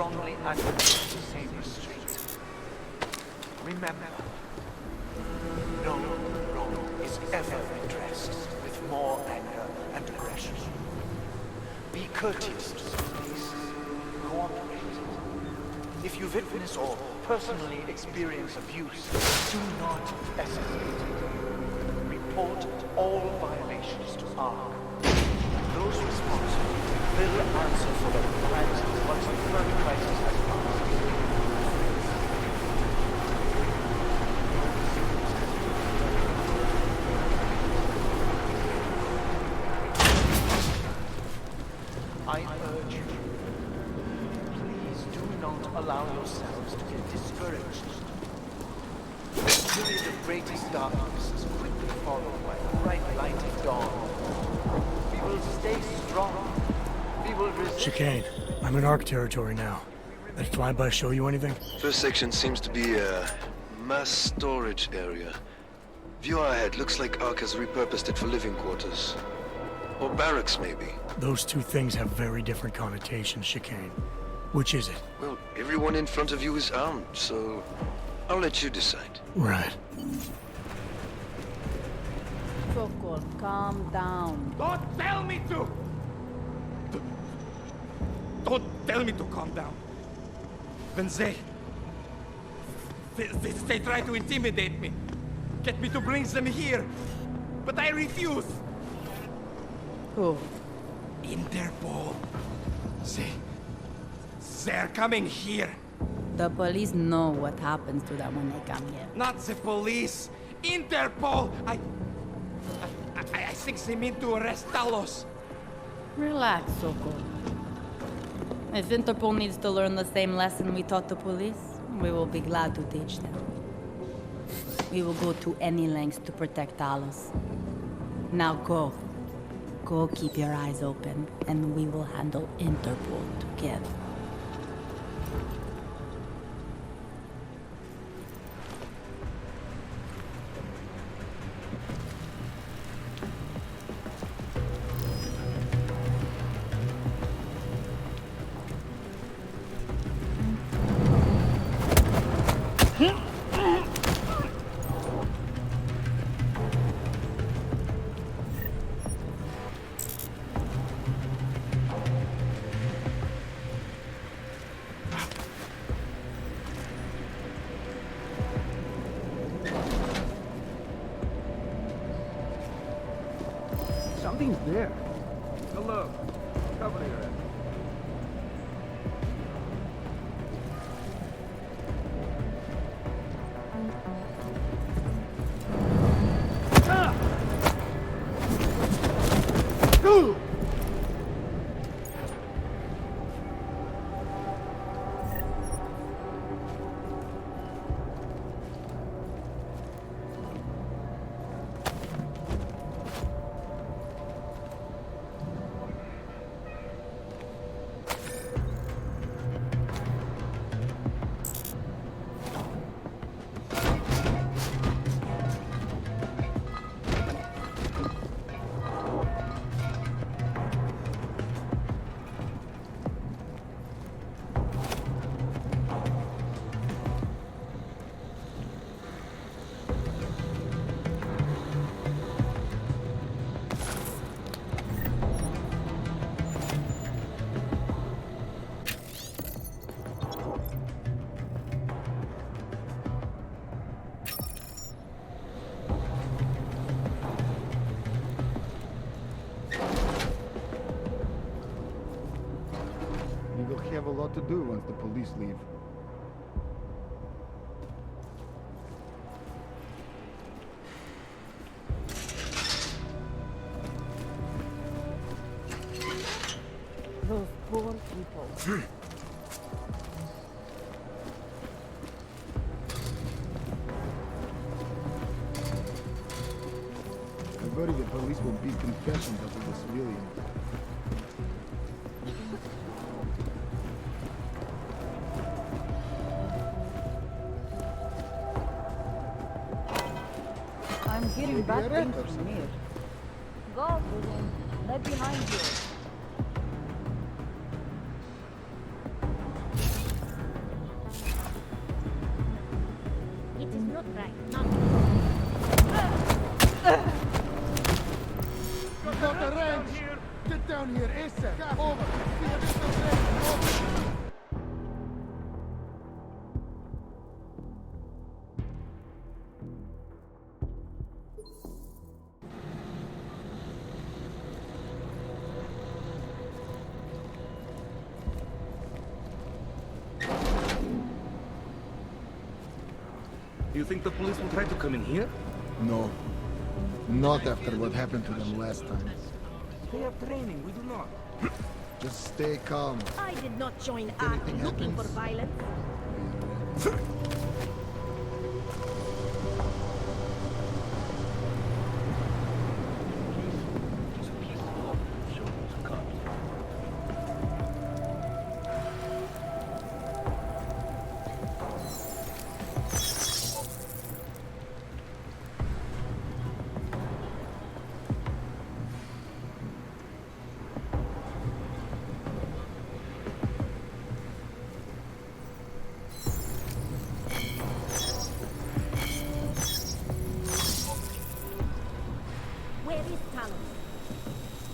strongly advocate the same restraint. Remember, no wrong is ever redressed with more anger and aggression. Be courteous to the police. Cooperate. If you witness or personally experience abuse, do not escalate. Report all violations to ARC. Those responsible will answer for their crimes once the current crisis has passed. I urge you, please do not allow yourselves to get discouraged. The period of greatest darkness is quickly followed by the bright light of dawn. We will stay strong. We will resist. Chicane, I'm in ARC territory now. Did flyby show you anything? First section seems to be a mass storage area. View ahead. Looks like ARC has repurposed it for living quarters. Or barracks, maybe. Those two things have very different connotations, Chicane. Which is it? Well, everyone in front of you is armed, so I'll let you decide. Right. Sokol, calm down. Don't tell me to! Don't tell me to calm down. When they try to intimidate me, get me to bring them here, but I refuse. Who? Interpol. They're coming here. The police know what happens to them when they come here. Not the police. Interpol. I think they mean to arrest Talos. Relax, Sokol. If Interpol needs to learn the same lesson we taught the police, we will be glad to teach them. We will go to any lengths to protect Talos. Now go. Go keep your eyes open, and we will handle Interpol together. Something's there. Hello. Cover your head. You'll have a lot to do once the police leave. Those poor people. I worry the police will beat confessions up with the civilians. I'm hearing bad things from here. Go, Bruno. Right behind you. You think the police will try to come in here? No. Not after what happened to them last time. They have training, we do not. Just stay calm. I did not join anything ARC looking for happens- violence. Where is Talos?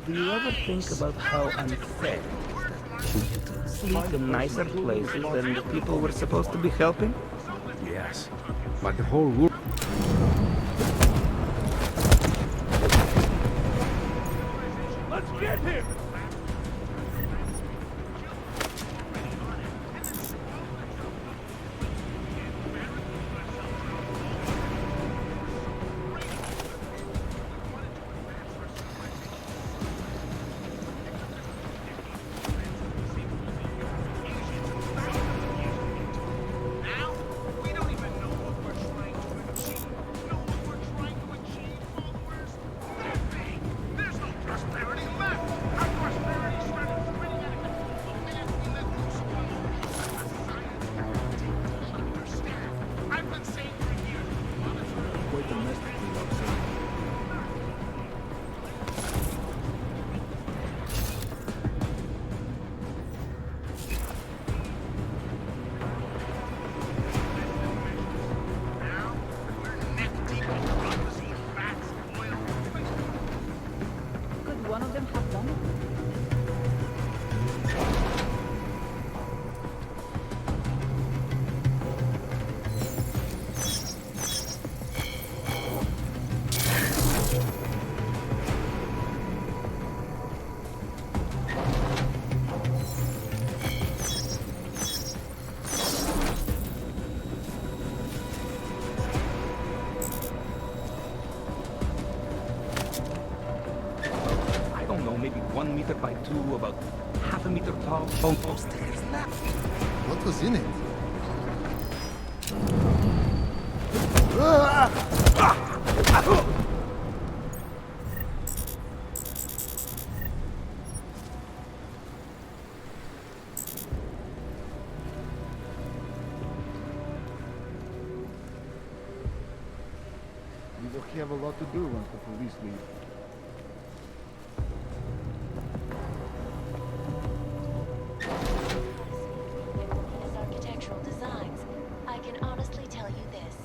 Do you ever think about how unfair it is to sleep in nicer places than the people we're supposed to be helping? Yes. But the whole world... Let's get him! Quite domestically upset. Could one of them have done it? I don't know, maybe 1 meter by 2, about half a meter tall. Oh, stairs left. What was in it? We will have a lot to do once the police leave. His architectural designs, I can honestly tell you this.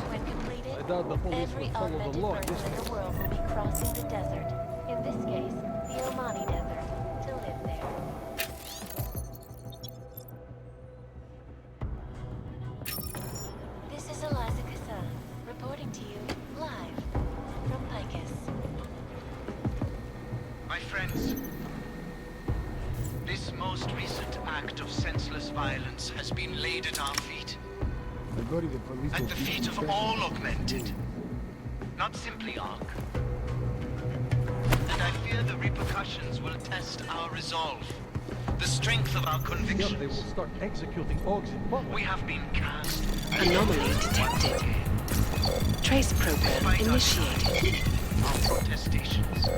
When completed, I doubt the police every will follow the augmented law person this in the world will be crossing the desert, in this case, the Omani Desert, to live there. This is Eliza Kassan, reporting to you live from Picus. My friends, this most recent act of senseless violence has been laid at our feet. I worry the police will At the beat feet of confessions. all augmented. Not simply Ark. And I fear the repercussions will test our resolve. The strength of our They will convictions. start executing Augs in public. We have been cast as Anomaly detected. Trace program despite initiated. our protestations.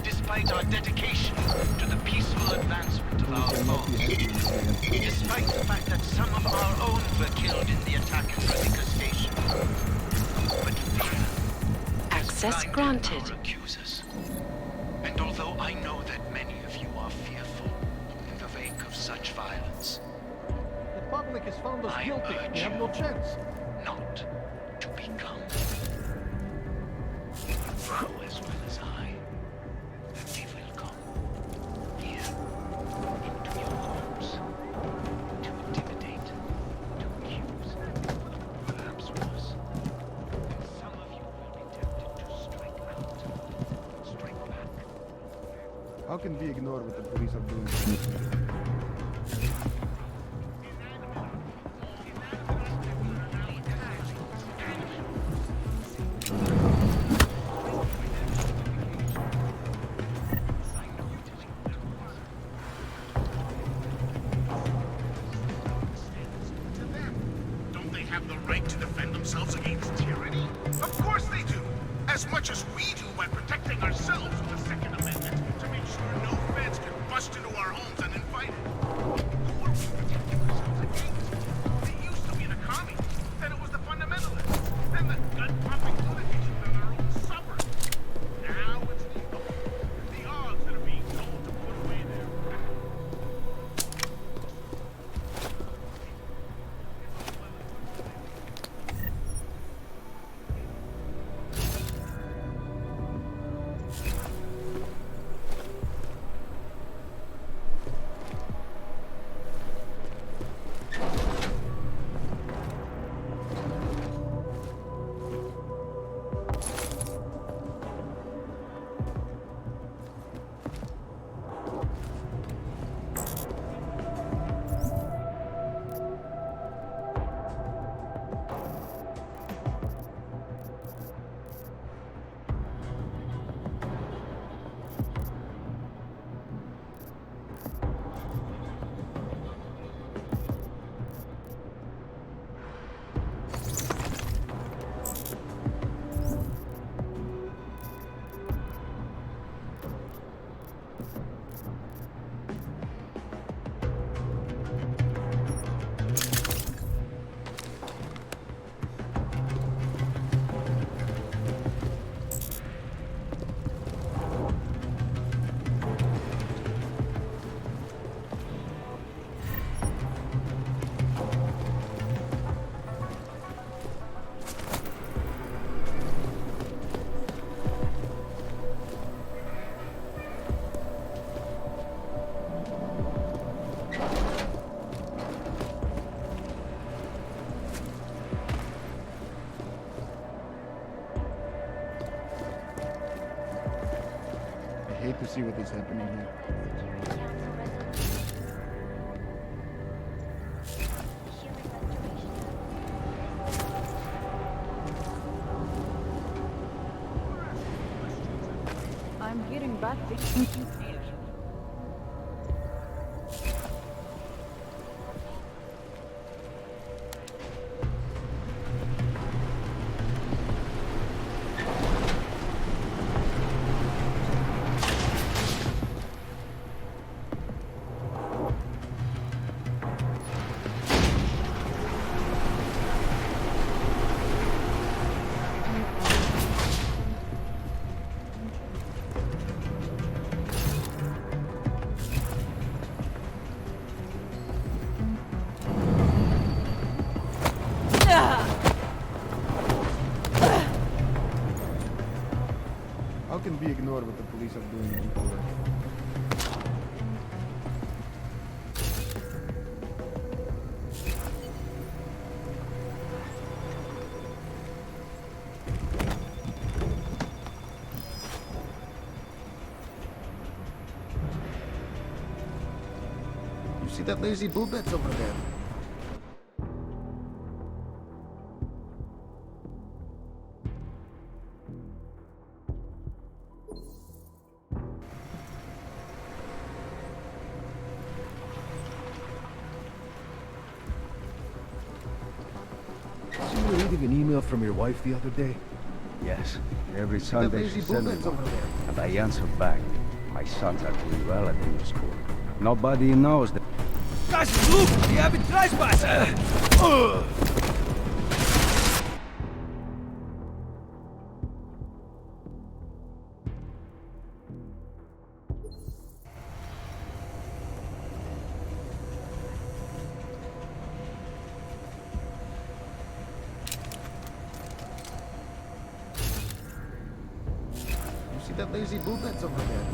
Despite our dedication to the peaceful advancement of our Police will not be cause. happy with the Despite the fact that some of our own were killed in the attack at Rebecca Station. But fear Access blinded granted. our accusers. And although I know that many of you are fearful in the wake of such violence, The public public has found us I guilty. urge We have you no chance. not to become. You know as well as I that they will come here into your homes to intimidate, to accuse, perhaps worse. And some of you will be tempted to strike out, strike back. How can we ignore what the police are doing? Don't they have the right to defend themselves against tyranny? Of course they do! As much as we do by protecting ourselves with the Second Amendment to make sure no feds can bust into our homes uninvited. Who are we protecting ourselves against? It used to be the communists, then it was the fundamentalists, then the gun-pumping lunatics within our own suburbs. Now it's the odds that are being told to put away their... I hate to see what is happening here. I'm hearing bad things. How can we ignore what the police are doing in people like? You see that lazy bullbats over there? So you were reading an email from your wife the other day? Yes. Every Sunday she sends me over there. and I answer back. My sons are doing well at the new school. Nobody knows that. Das ist Luke! Die haben Trespass! See that lazy boob that's over there?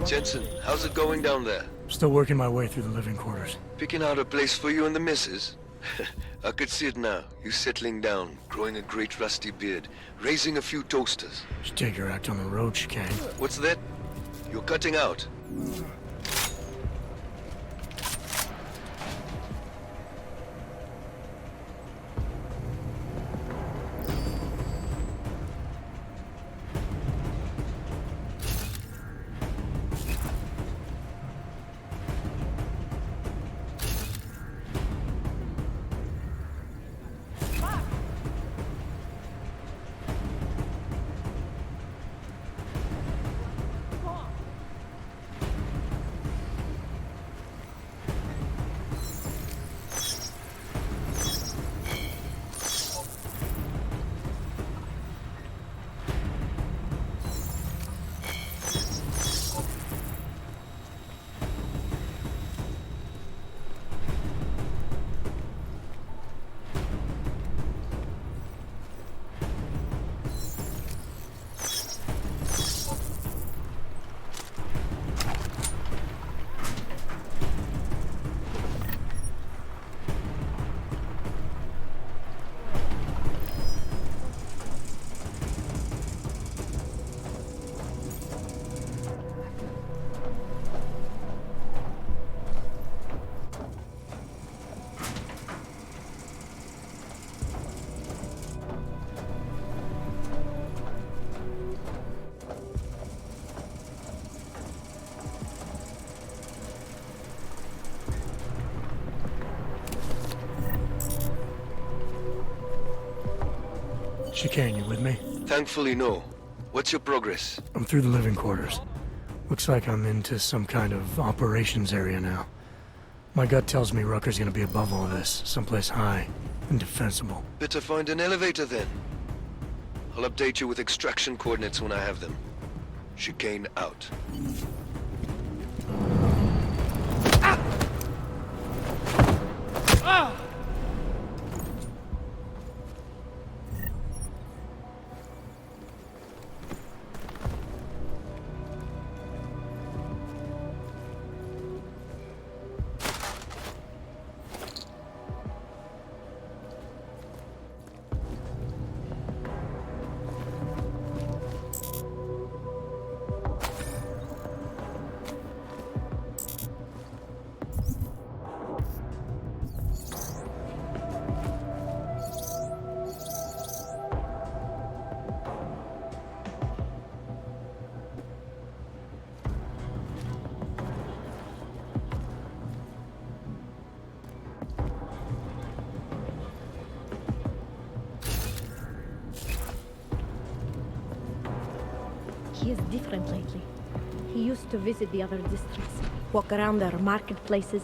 Jensen, how's it going down there? Still working my way through the living quarters. Picking out a place for you and the missus? I could see it now. You settling down, growing a great rusty beard, raising a few toasters. Should take your act on the road, Chicane. What's that? You're cutting out. Chicane, you with me? Thankfully, no. What's your progress? I'm through the living quarters. Looks like I'm into some kind of operations area now. My gut tells me Rucker's gonna be above all this, someplace high and defensible. Better find an elevator then. I'll update you with extraction coordinates when I have them. Chicane out. He is different lately. He used to visit the other districts, walk around their marketplaces.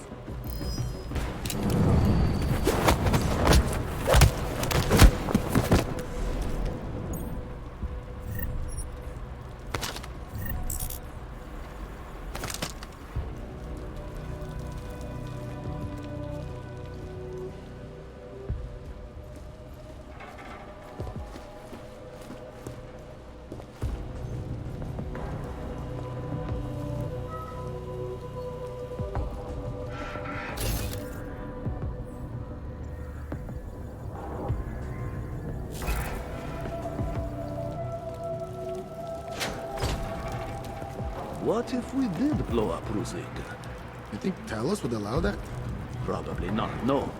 What if we did blow up Rusik? You think Talos would allow that? Probably not, no.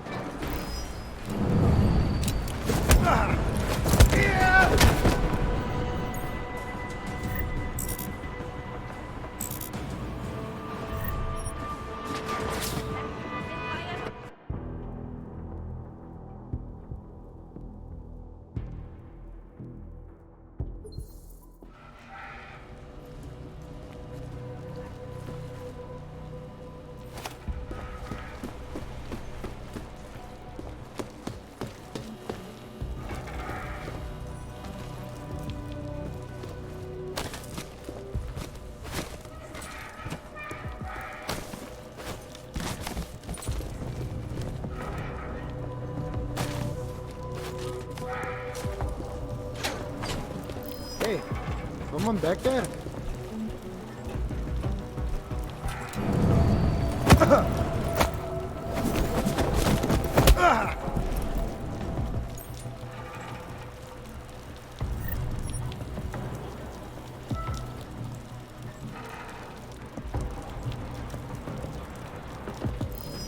someone back there?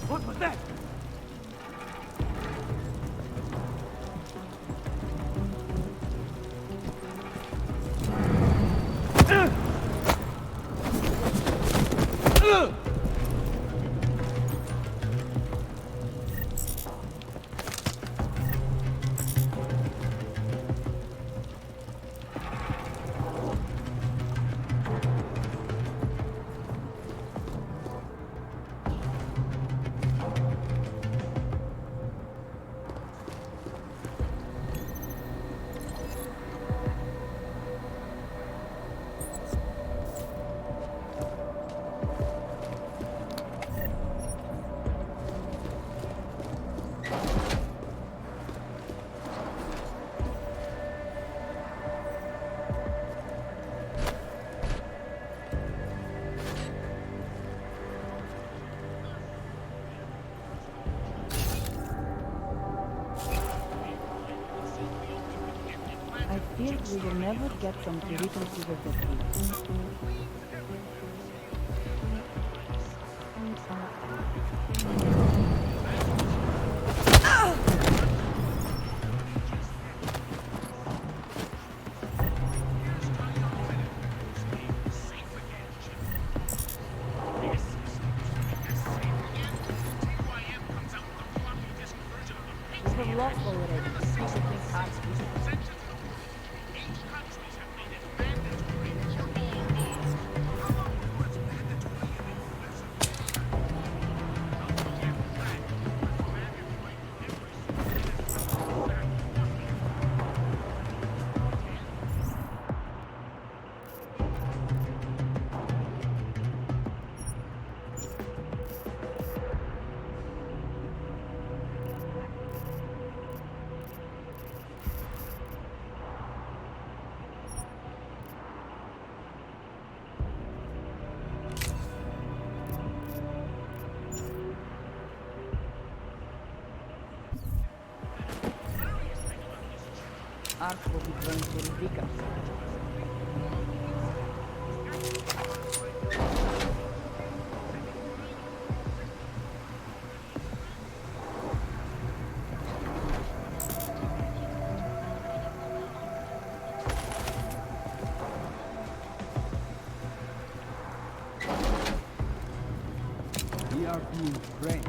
What was that? I fear we will never get them to reconsider the truth. We have lost already. People think us weak. Ark will be going to Rivika. We are being trained.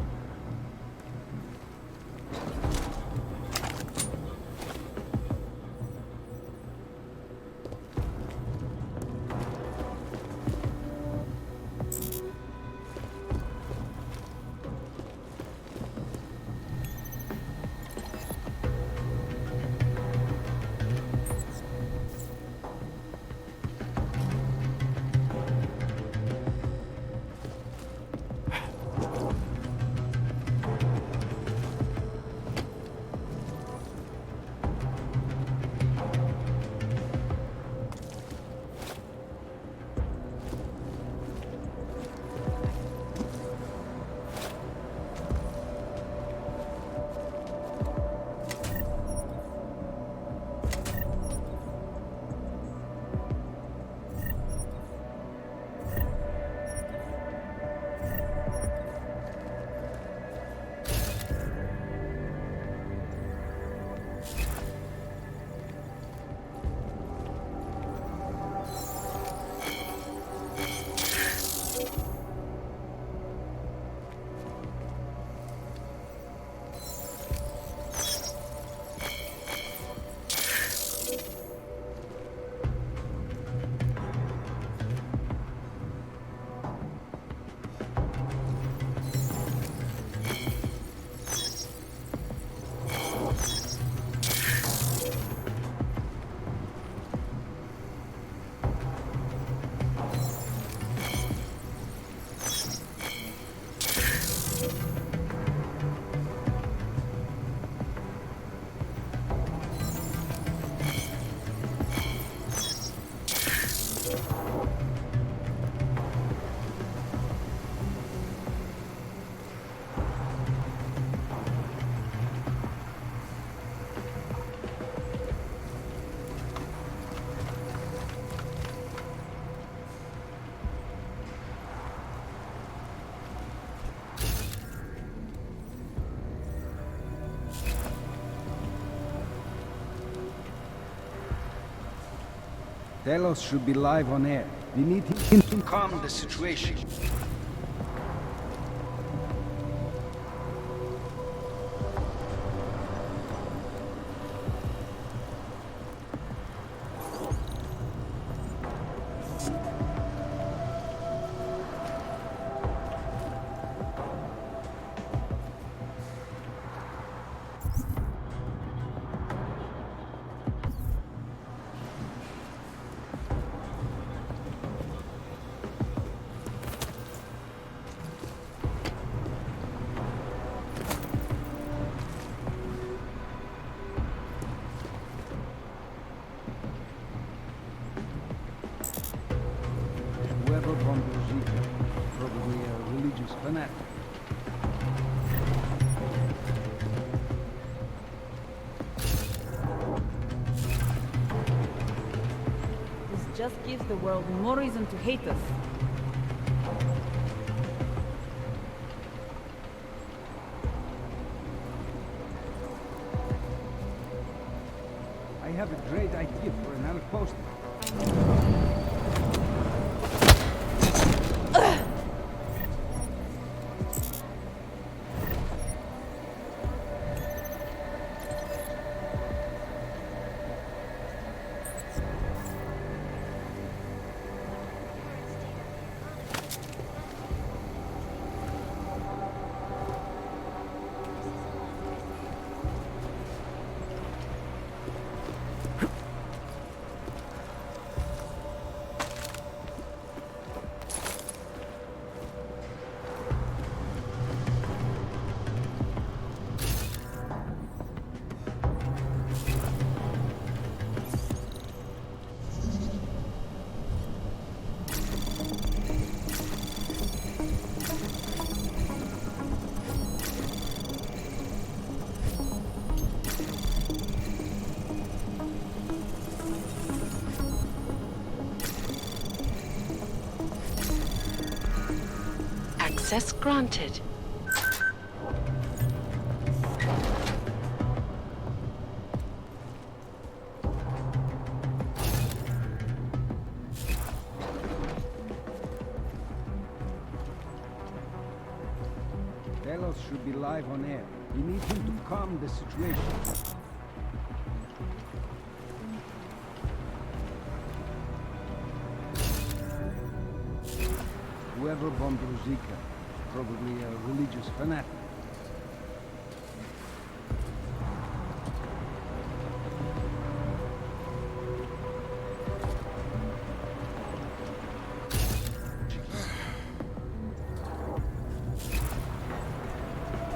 Delos should be live on air. We need him to calm the situation. Whoever bombed Rosita, probably a religious fanatic. This just gives the world more reason to hate us. I have a great idea for an outpost. Access granted. Delos should be live on air. We need him to calm the situation. Whoever bombed Rosika, probably a religious fanatic.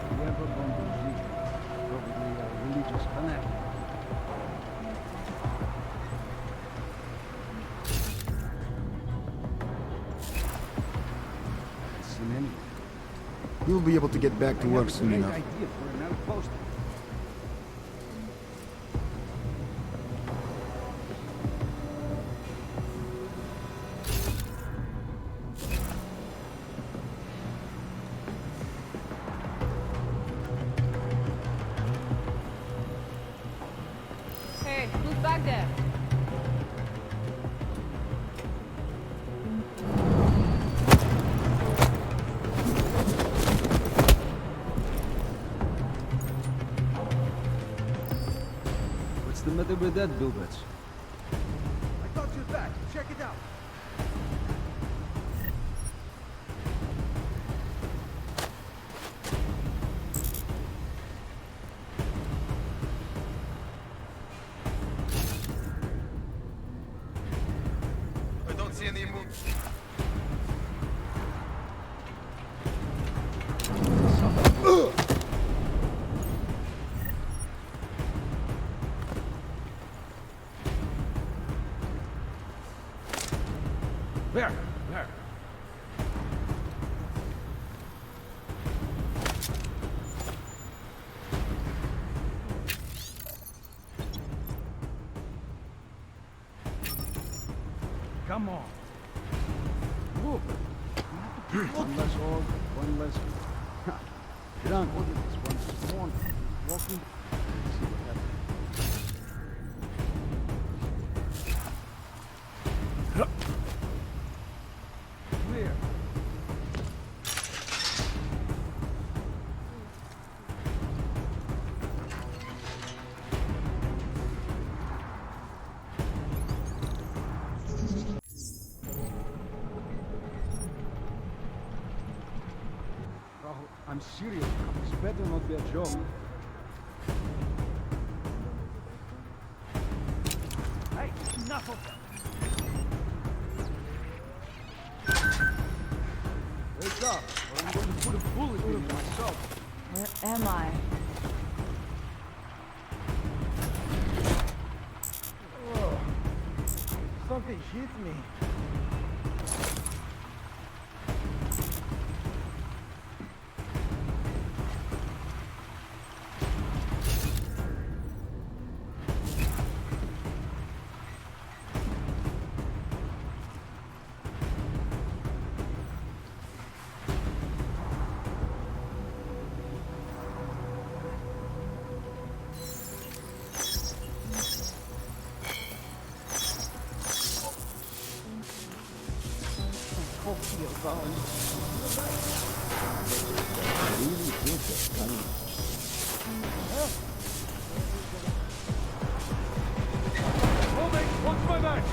Whoever bombed Rosika, probably a religious fanatic. You'll be able to get back to work soon enough. Idea for an outpost. Hey, who's back there? What's the matter with that, Bilbets? I thought you were back. Check it out. I don't see any movement. There! There! Come on! Move! One less old, one less... Get on, look at this one. Come on. Walking. See what happens. I'm serious. This better not be a joke. Hey, enough of that. Wake up, or I'm going to put a bullet in you myself. Where am I? Oh, something hit me. Moving! Watch my back!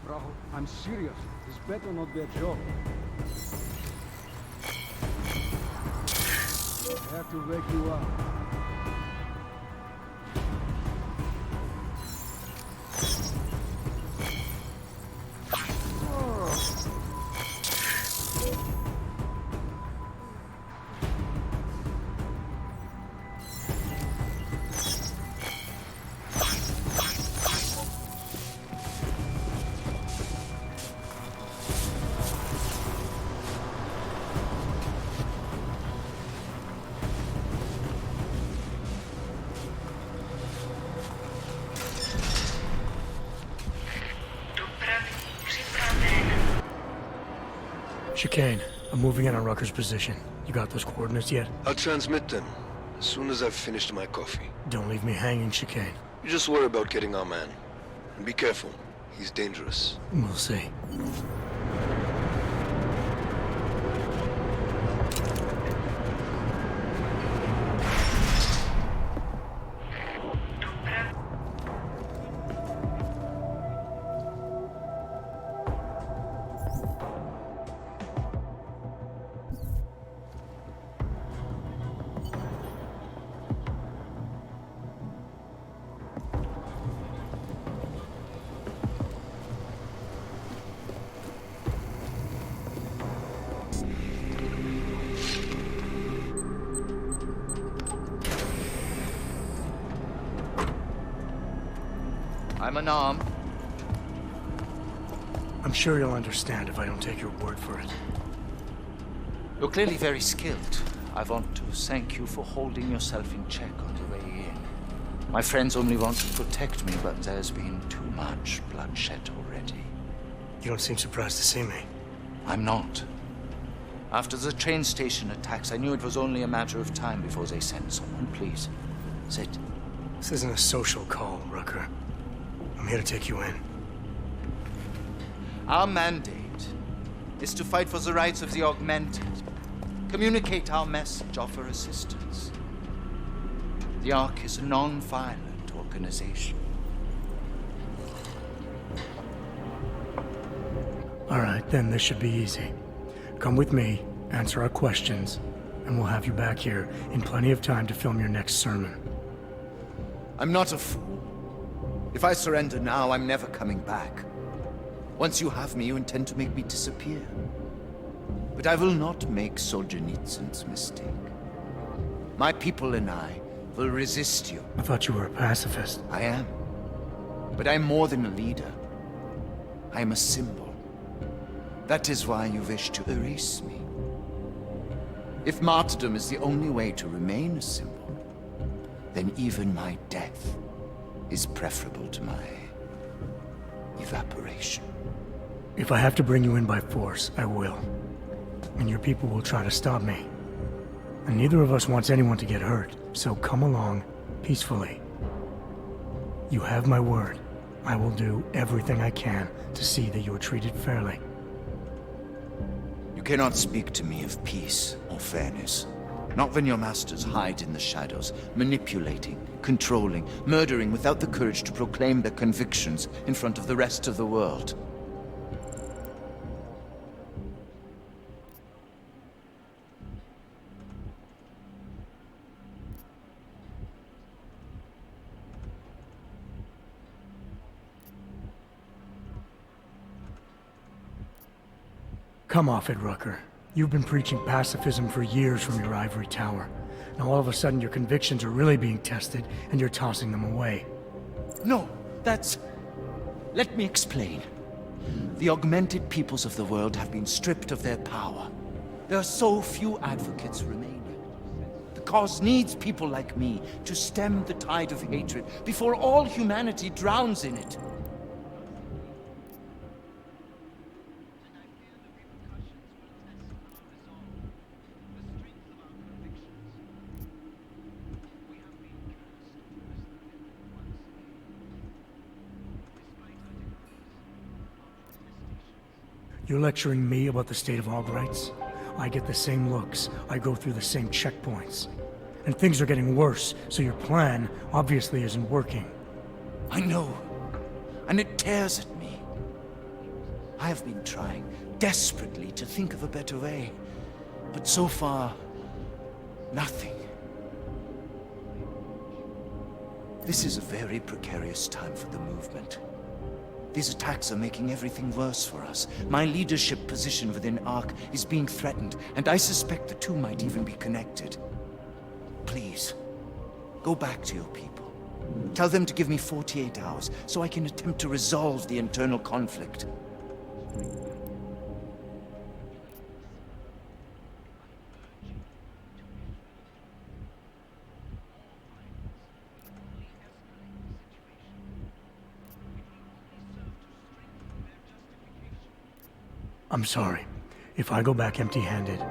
Bro, I'm serious. This better not be a joke. I have to wake you up. Chicane, I'm moving in on Rucker's position. You got those coordinates yet? I'll transmit them as soon as I've finished my coffee. Don't leave me hanging, Chicane. You just worry about getting our man. And be careful. He's dangerous. We'll see. I'm unarmed. I'm sure you'll understand if I don't take your word for it. You're clearly very skilled. I want to thank you for holding yourself in check on the way in. My friends only want to protect me, but there's been too much bloodshed already. You don't seem surprised to see me. I'm not. After the train station attacks, I knew it was only a matter of time before they sent someone. Please, sit. This isn't a social call, Rucker. I'm here to take you in. Our mandate is to fight for the rights of the augmented. Communicate our message, offer assistance. The Ark is a non-violent organization. All right, then this should be easy. Come with me, answer our questions, and we'll have you back here in plenty of time to film your next sermon. I'm not a fool. If I surrender now, I'm never coming back. Once you have me, you intend to make me disappear. But I will not make Solzhenitsyn's mistake. My people and I will resist you. I thought you were a pacifist. I am. But I'm more than a leader. I am a symbol. That is why you wish to erase me. If martyrdom is the only way to remain a symbol, then even my death is preferable to my evaporation. If I have to bring you in by force, I will. And your people will try to stop me. And neither of us wants anyone to get hurt, so come along peacefully. You have my word. I will do everything I can to see that you are treated fairly. You cannot speak to me of peace or fairness. Not when your masters hide in the shadows, manipulating, controlling, murdering without the courage to proclaim their convictions in front of the rest of the world. Come off it, Rucker. You've been preaching pacifism for years from your ivory tower. Now all of a sudden your convictions are really being tested, and you're tossing them away. No, that's... Let me explain. The augmented peoples of the world have been stripped of their power. There are so few advocates remaining. The cause needs people like me to stem the tide of hatred before all humanity drowns in it. You're lecturing me about the state of Aug rights? I get the same looks, I go through the same checkpoints. And things are getting worse, so your plan obviously isn't working. I know, and it tears at me. I have been trying desperately to think of a better way, but so far, nothing. This is a very precarious time for the movement. These attacks are making everything worse for us. My leadership position within ARC is being threatened, and I suspect the two might even be connected. Please, go back to your people. Tell them to give me 48 hours, so I can attempt to resolve the internal conflict. I'm sorry. If I go back empty-handed,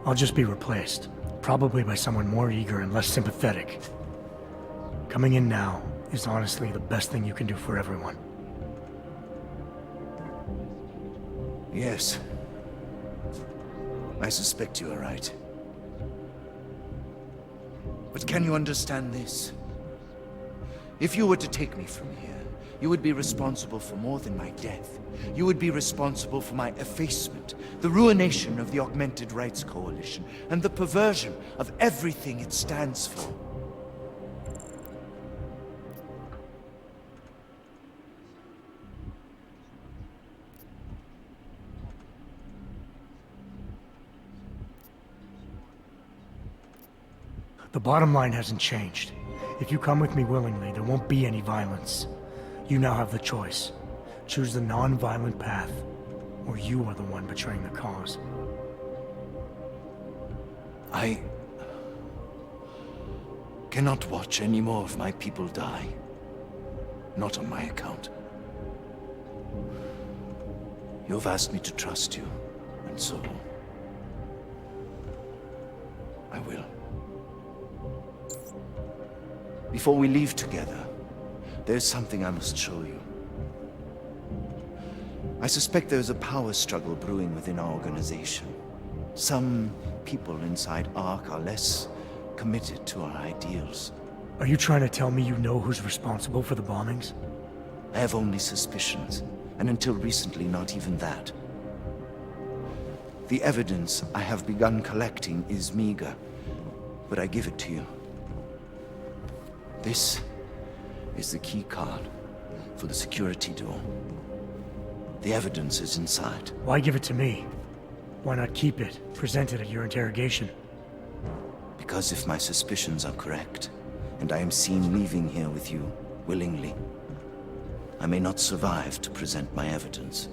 I'll just be replaced. Probably by someone more eager and less sympathetic. Coming in now is honestly the best thing you can do for everyone. Yes. I suspect you are right. But can you understand this? If you were to take me from here, you would be responsible for more than my death. You would be responsible for my effacement, the ruination of the Augmented Rights Coalition, and the perversion of everything it stands for. The bottom line hasn't changed. If you come with me willingly, there won't be any violence. You now have the choice. Choose the non-violent path, or you are the one betraying the cause. I cannot watch any more of my people die. Not on my account. You've asked me to trust you, and so I will. Before we leave together, there's something I must show you. I suspect there's a power struggle brewing within our organization. Some people inside ARC are less committed to our ideals. Are you trying to tell me you know who's responsible for the bombings? I have only suspicions, and until recently not even that. The evidence I have begun collecting is meager, but I give it to you. This is the key card for the security door. The evidence is inside. Why give it to me? Why not keep it, present it at your interrogation? Because if my suspicions are correct, and I am seen leaving here with you willingly, I may not survive to present my evidence.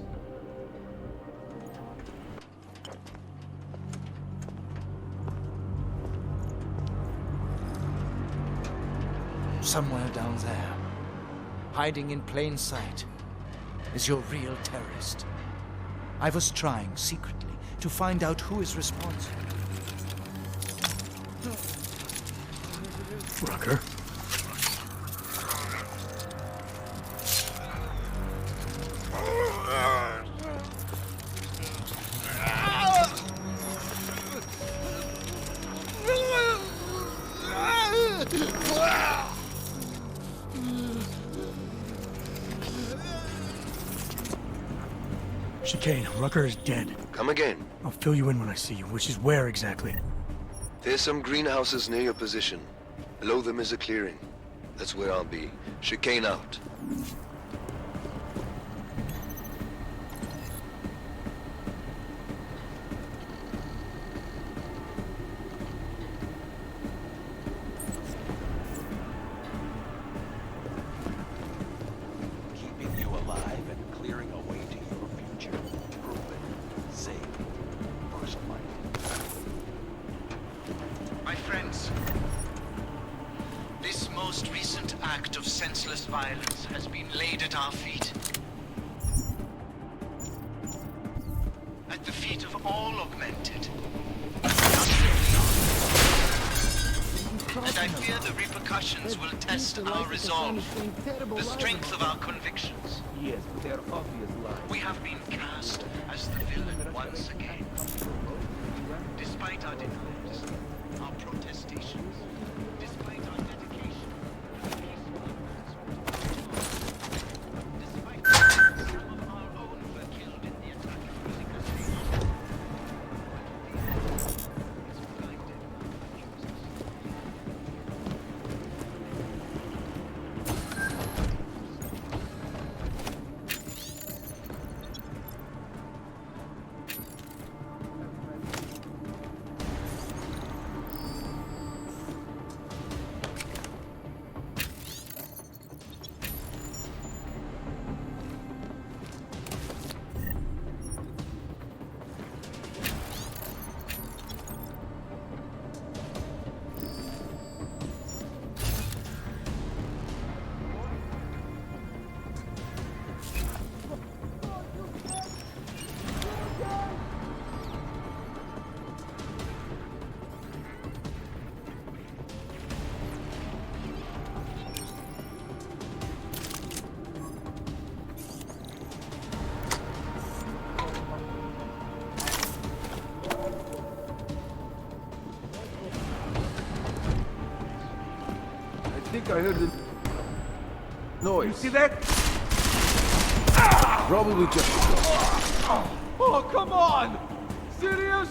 Somewhere down there, hiding in plain sight, is your real terrorist. I was trying secretly to find out who is responsible. Rucker? Chicane, Rucker is dead. Come again. I'll fill you in when I see you, which is where exactly? There's some greenhouses near your position. Below them is a clearing. That's where I'll be. Chicane out. Keeping you alive and clearing a way to your future. Proven, safe, personal. My friends, this most recent act of senseless violence has been laid at our feet. At the feet of all augmented. And I fear the repercussions will test our resolve, the strength of our convictions. Yes, they're obvious lies. We have been cast as the villain once again. Despite our denials, our protestations, despite our dedication, despite some of our own were killed in the attack using us. I think I heard the noise. You see that? Probably just. Oh, come on! Serious?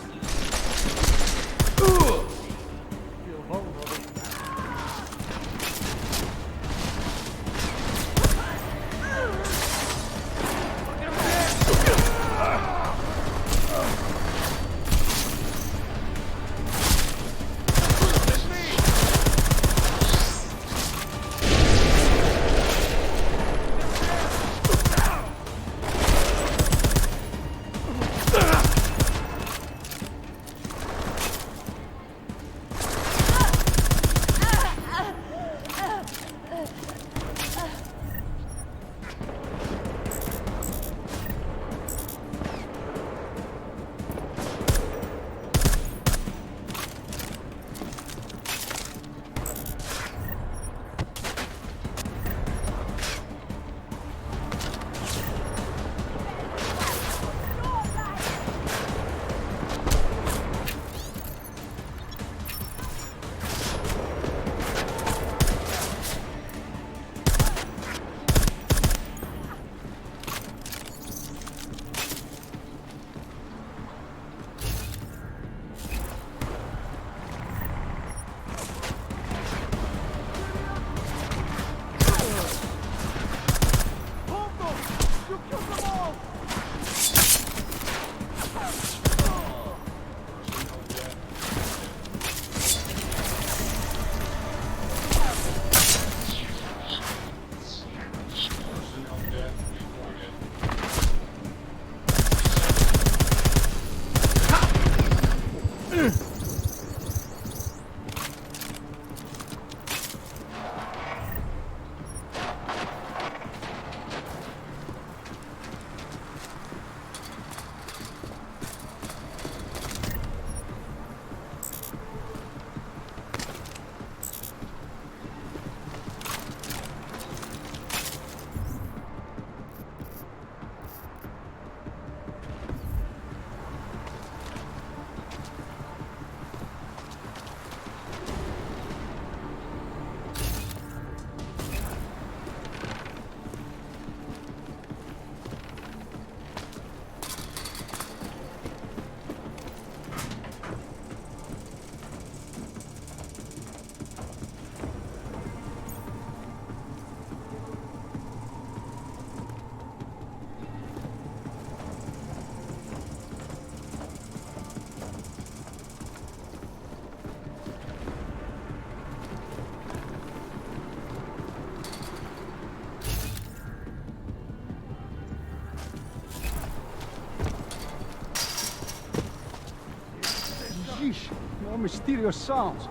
mysterious sounds.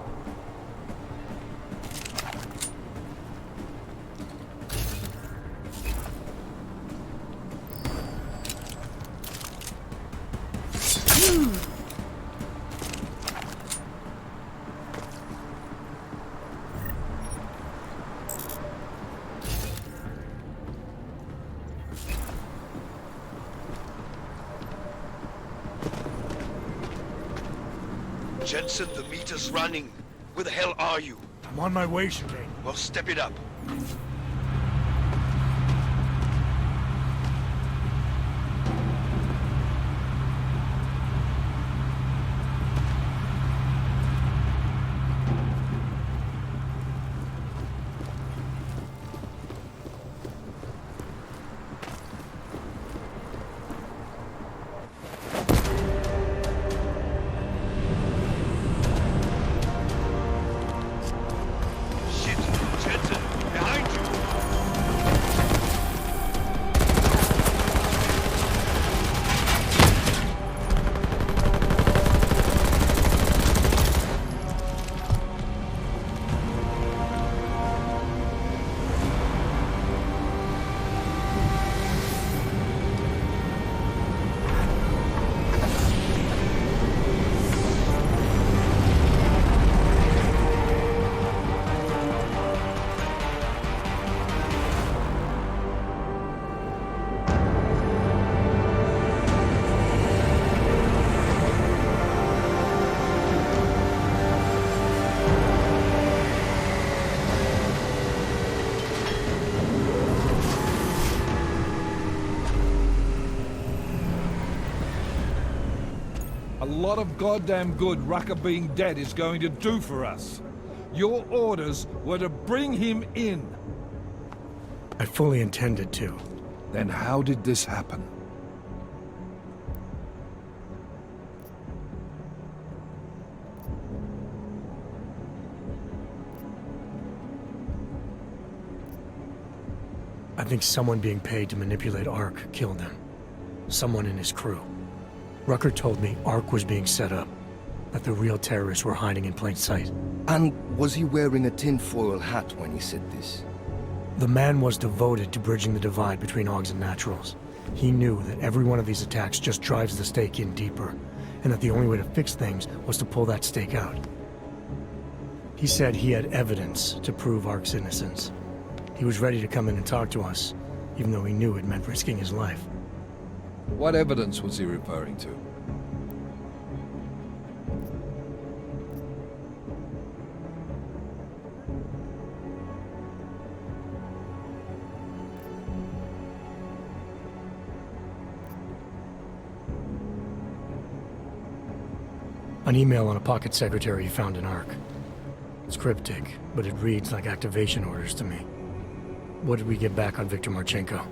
Jensen, the meter's running. Where the hell are you? I'm on my way, Chicane. Well, step it up. A lot of goddamn good Rucker being dead is going to do for us. Your orders were to bring him in. I fully intended to. Then how did this happen? I think someone being paid to manipulate Ark killed him. Someone in his crew. Rucker told me Ark was being set up, that the real terrorists were hiding in plain sight. And was he wearing a tinfoil hat when he said this? The man was devoted to bridging the divide between Augs and Naturals. He knew that every one of these attacks just drives the stake in deeper, and that the only way to fix things was to pull that stake out. He said he had evidence to prove Ark's innocence. He was ready to come in and talk to us, even though he knew it meant risking his life. What evidence was he referring to? An email on a pocket secretary he found in Ark. It's cryptic, but it reads like activation orders to me. What did we get back on Victor Marchenko?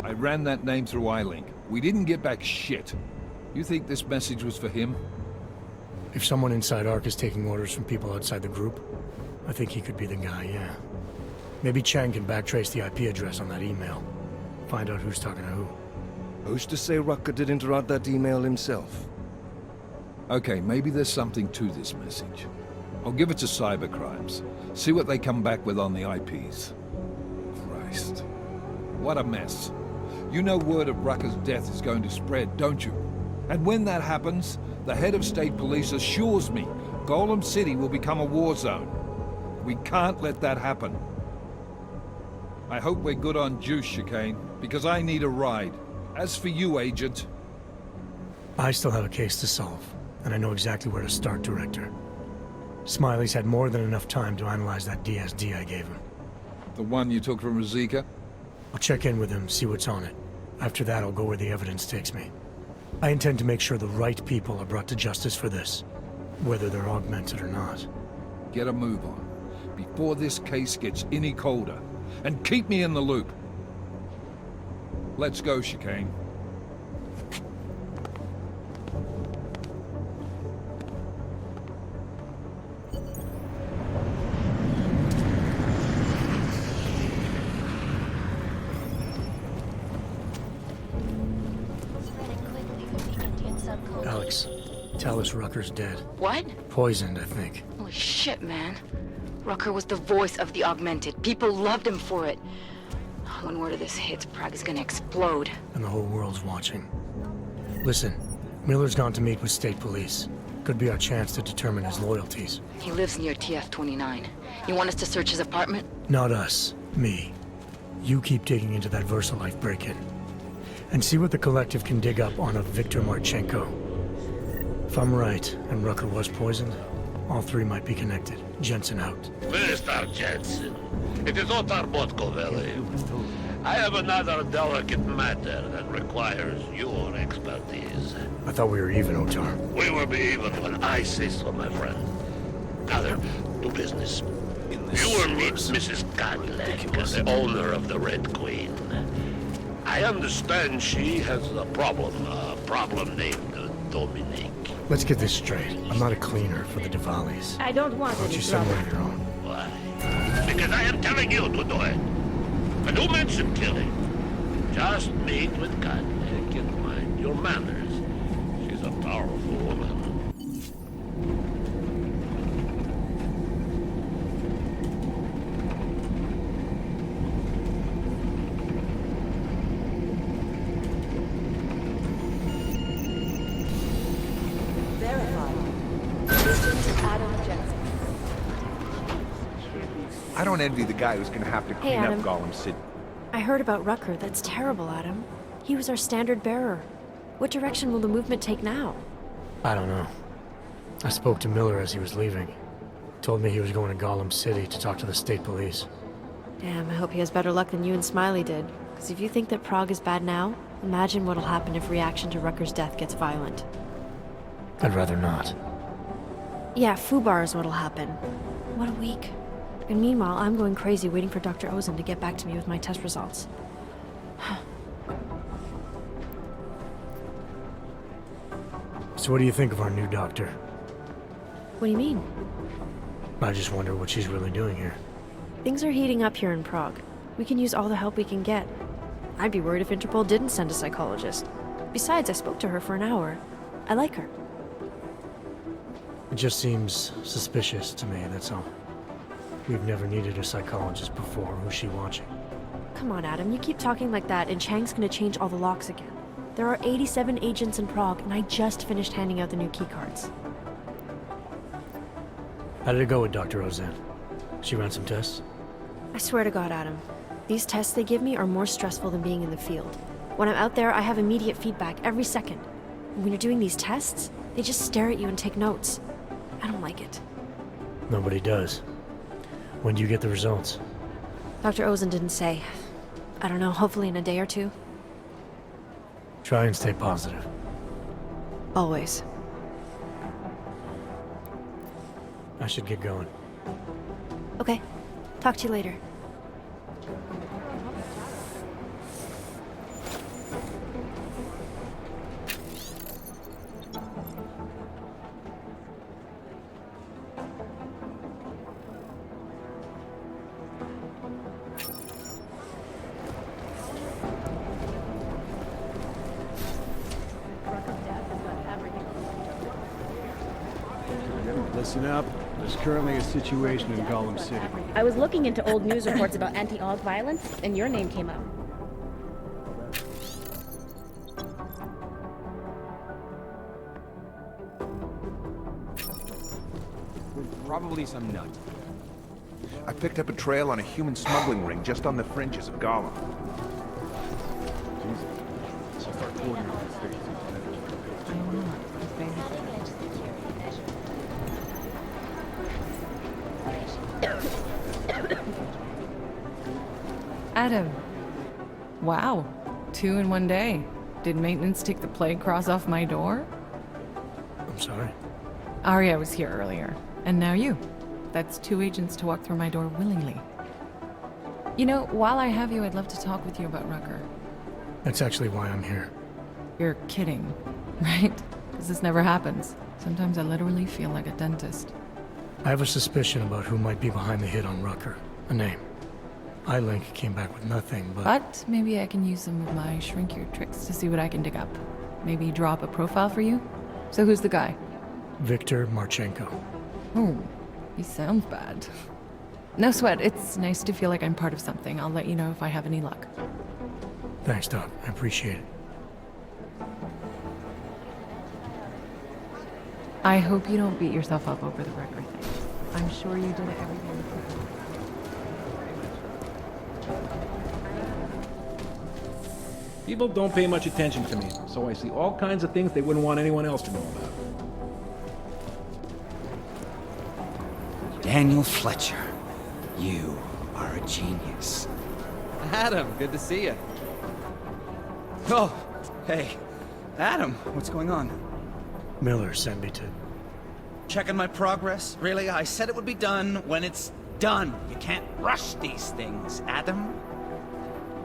I ran that name through iLink. We didn't get back shit. You think this message was for him? If someone inside Ark is taking orders from people outside the group, I think he could be the guy, yeah. Maybe Chang can backtrace the IP address on that email. Find out who's talking to who. Who's to say Rucker didn't write that email himself? Okay, maybe there's something to this message. I'll give it to cybercrimes. See what they come back with on the IPs. Christ. What a mess. You know word of Rucker's death is going to spread, don't you? And when that happens, the head of state police assures me Golem City will become a war zone. We can't let that happen. I hope we're good on juice, Chicane, because I need a ride. As for you, Agent... I still have a case to solve, and I know exactly where to start, Director. Smiley's had more than enough time to analyze that DSD I gave him. The one you took from Rosika? I'll check in with him, see what's on it. After that, I'll go where the evidence takes me. I intend to make sure the right people are brought to justice for this, whether they're augmented or not. Get a move on, before this case gets any colder. And keep me in the loop. Let's go, Chicane. tell us Rucker's dead. What? Poisoned, I think. Holy shit, man. Rucker was the voice of the Augmented. People loved him for it. When word of this hits, Prague is gonna explode. And the whole world's watching. Listen, Miller's gone to meet with state police. Could be our chance to determine his loyalties. He lives near TF-29. You want us to search his apartment? Not us. Me. You keep digging into that VersaLife break-in. And see what the Collective can dig up on a Viktor Marchenko. If I'm right, and Rucker was poisoned, all three might be connected. Jensen out. Mr. Jensen, it is Otar Botkoveli. I have another delicate matter that requires your expertise. I thought we were even, Otar. We will be even when I say so, my friend. Now then, to business. You will meet Mrs. Kadlec, the owner of the Red Queen. I understand she has a problem named Dominique. Let's get this straight. I'm not a cleaner for the Diwalis. I don't want Why don't you send one of your own? Why? Because I am telling you to do it. And who mentioned killing? Just meet with Kadlec and mind your manners. She's a powerful woman. I don't envy the guy who's gonna have to clean up Adam. Gollum City. I heard about Rucker. That's terrible, Adam. He was our standard bearer. What direction will the movement take now? I don't know. I spoke to Miller as he was leaving. Told me he was going to Gollum City to talk to the state police. Damn, I hope he has better luck than you and Smiley did. Because if you think that Prague is bad now, imagine what'll happen if reaction to Rucker's death gets violent. I'd rather not. Yeah, Fubar is what'll happen. What a week. And meanwhile, I'm going crazy waiting for Dr. Ozen to get back to me with my test results. So what do you think of our new doctor? What do you mean? I just wonder what she's really doing here. Things are heating up here in Prague. We can use all the help we can get. I'd be worried if Interpol didn't send a psychologist. Besides, I spoke to her for an hour. I like her. It just seems suspicious to me, that's all. We've never needed a psychologist before. Who's she watching? Come on, Adam, you keep talking like that and Chang's gonna change all the locks again. There are 87 agents in Prague, and I just finished handing out the new keycards. How did it go with Dr. Ozen? She ran some tests? I swear to God, Adam, these tests they give me are more stressful than being in the field. When I'm out there, I have immediate feedback every second. And when you're doing these tests, they just stare at you and take notes. I don't like it. Nobody does. When do you get the results? Dr. Ozen didn't say. I don't know, hopefully in a day or two. Try and stay positive. Always. I should get going. Okay. Talk to you later. Listen up. There's currently a situation in Gollum City. I was looking into old news reports about anti-Aug violence, and your name came up. Probably some nut. I picked up a trail on a human smuggling ring just on the fringes of Gollum. Jesus. I'll start coordinating the fixes. Adam. Wow. 2 in one day. Did maintenance take the plague cross off my door? I'm sorry. Arya was here earlier, and now you. That's 2 agents to walk through my door willingly. You know, while I have you, I'd love to talk with you about Rucker. That's actually why I'm here. You're kidding, right? Because this never happens. Sometimes I literally feel like a dentist. I have a suspicion about who might be behind the hit on Rucker. A name. iLink came back with nothing, But maybe I can use some of my shrink your tricks to see what I can dig up. Maybe draw up a profile for you? So who's the guy? Victor Marchenko. Oh, he sounds bad. No sweat, it's nice to feel like I'm part of something. I'll let you know if I have any luck. Thanks, Doc. I appreciate it. I hope you don't beat yourself up over the record thing. I'm sure you did everything you could. People don't pay much attention to me, so I see all kinds of things they wouldn't want anyone else to know about. Daniel Fletcher, you are a genius. Adam, good to see you. Oh, hey. Adam, what's going on? Miller sent me to... Checking my progress? Really? I said it would be done when it's done. You can't rush these things, Adam.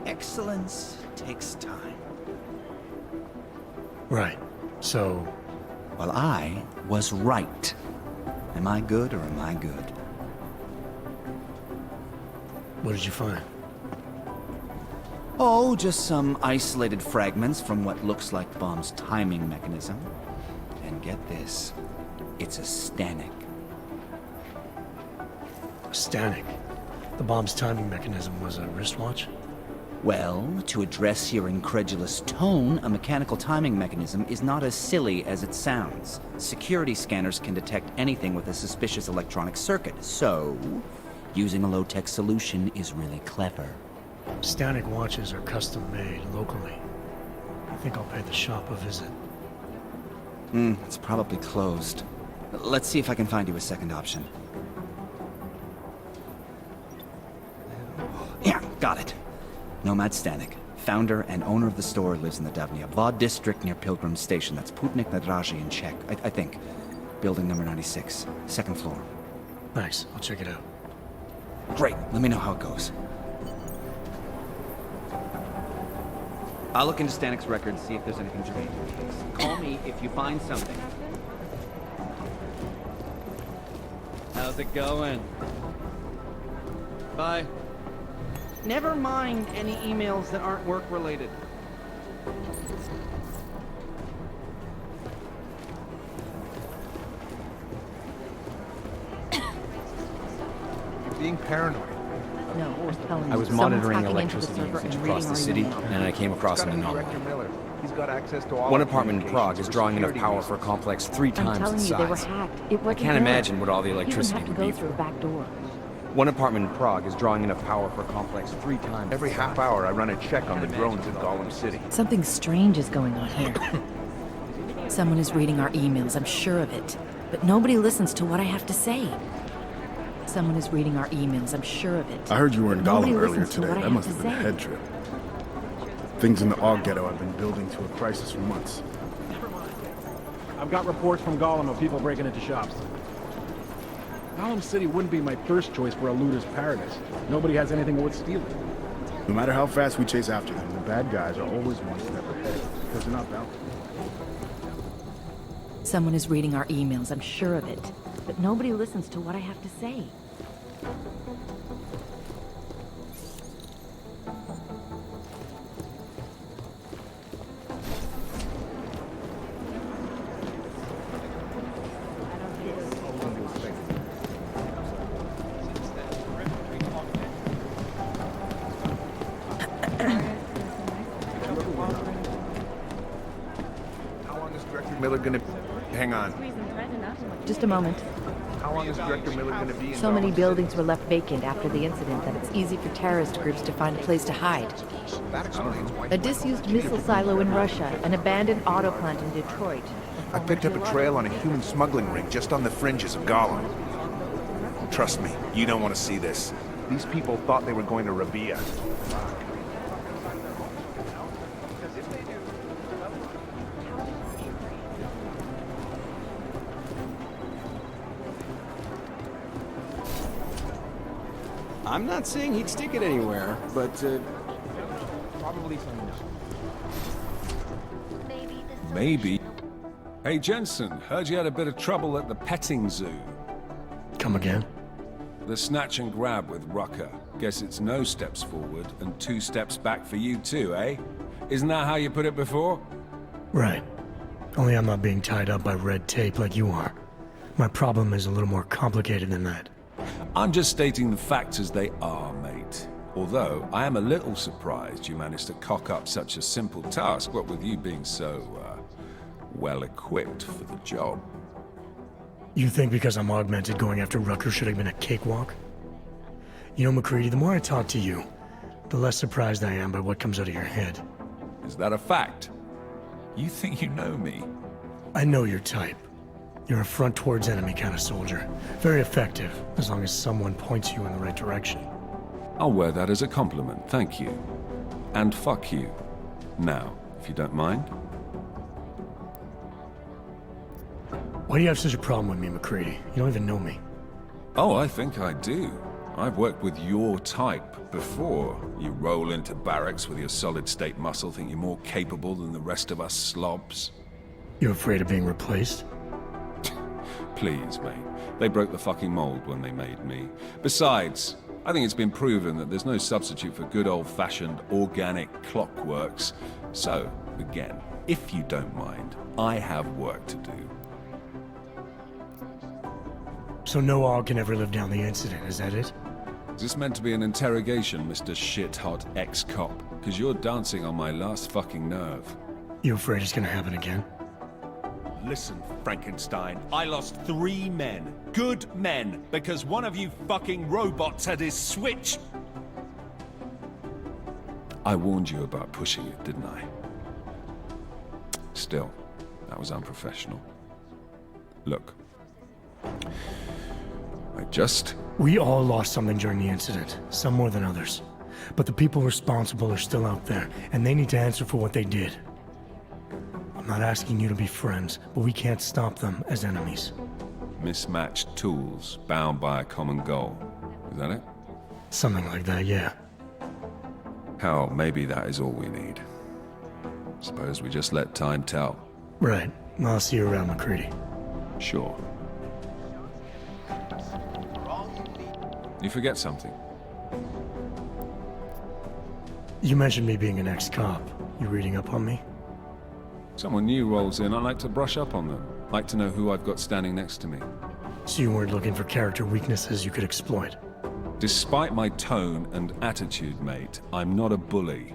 Excellence takes time. Right. So... Well, I was right. Am I good or am I good? What did you find? Oh, just some isolated fragments from what looks like the bomb's timing mechanism. And get this, it's a Stanek. A Stanek? The bomb's timing mechanism was a wristwatch? Well, to address your incredulous tone, a mechanical timing mechanism is not as silly as it sounds. Security scanners can detect anything with a suspicious electronic circuit, so using a low-tech solution is really clever. Stanek watches are custom-made locally. I think I'll pay the shop a visit. It's probably closed. Let's see if I can find you a second option. Yeah, got it. Nomad Stanek, founder and owner of the store, lives in the Davnia Vod district near Pilgrim Station. That's Putnik Nadraji in Czech, I think. Building number 96, second floor. Nice, I'll check it out. Great, let me know how it goes. I'll look into Stanek's records, see if there's anything germane to the case. Call me if you find something. How's it going? Bye. Never mind any emails that aren't work-related. You're being paranoid. No, I'm telling you. I was someone's monitoring hacking into electricity server usage and across reading the our city, email. and I came across an anomaly. Director Miller. He's got access to all One our apartment in Prague is communications for drawing enough security power for a reasons. complex 3 I'm times telling its you, they were size. hacked. It I wasn't can't there. imagine what all the You electricity didn't have would to be go through for. a back door. One apartment in Prague is drawing enough power for a complex 3 times Every its half size. hour, I run a check on the drones in Gollum City. Something strange is going on here. Someone is reading our emails, I'm sure of it. But nobody listens to what I have to say. Someone is reading our emails, I'm sure of it. I heard you were in Nobody Gollum earlier listens to today. what I That must to have been a say. head trip. Things in the AUG ghetto have been building to a crisis for months. I've got reports from Gollum of people breaking into shops. Gollum City wouldn't be my first choice for a looter's paradise. Nobody has anything worth stealing. No matter how fast we chase after them, the bad guys are always one step ahead because they're not bound to. Someone is reading our emails, I'm sure of it. But nobody listens to what I have to say. How long is Director Miller gonna... Hang on. Just a moment. How long is Director Miller gonna be in So many Gollum buildings were left vacant after the incident that it's easy for terrorist groups to find a place to hide. That explains why... A disused missile silo in Russia, an abandoned auto plant in Detroit. I picked up a trail on a human smuggling ring just on the fringes of Gollum. Trust me, you don't want to see this. These people thought they were going to Rabia. I'm not saying he'd stick it anywhere, but Probably some nut. Maybe. Hey, Jensen, heard you had a bit of trouble at the petting zoo. Come again? The snatch and grab with Rucker. Guess it's no steps forward and 2 steps back for you too, eh? Isn't that how you put it before? Right. Only I'm not being tied up by red tape like you are. My problem is a little more complicated than that. I'm just stating the facts as they are, mate. Although, I am a little surprised you managed to cock up such a simple task, what with you being so, well-equipped for the job. You think because I'm augmented going after Rucker should have been a cakewalk? You know, McCready, the more I talk to you, the less surprised I am by what comes out of your head. Is that a fact? You think you know me? I know your type. You're a front towards enemy kind of soldier. Very effective, as long as someone points you in the right direction. I'll wear that as a compliment, thank you. And fuck you. Now, if you don't mind. Why do you have such a problem with me, McCready? You don't even know me. Oh, I think I do. I've worked with your type before. You roll into barracks with your solid-state muscle, think you're more capable than the rest of us slobs. You afraid of being replaced? Please, mate. They broke the fucking mold when they made me. Besides, I think it's been proven that there's no substitute for good old-fashioned organic clockworks. So, again, if you don't mind, I have work to do. So no AUG can ever live down the incident, is that it? Is this meant to be an interrogation, Mr. Shit-hot ex-cop? Because you're dancing on my last fucking nerve. You afraid it's gonna happen again? Listen, Frankenstein, I lost 3 men. Good men. Because one of you fucking robots had his switch. I warned you about pushing it, didn't I? Still, that was unprofessional. Look. We all lost something during the incident, some more than others. But the people responsible are still out there, and they need to answer for what they did. I'm not asking you to be friends, but we can't stop them as enemies. Mismatched tools, bound by a common goal. Is that it? Something like that, yeah. Hell, maybe that is all we need. Suppose we just let time tell. Right. I'll see you around, McCready. Sure. You forget something. You mentioned me being an ex-cop. You reading up on me? Someone new rolls in, I like to brush up on them. Like to know who I've got standing next to me. So you weren't looking for character weaknesses you could exploit? Despite my tone and attitude, mate, I'm not a bully.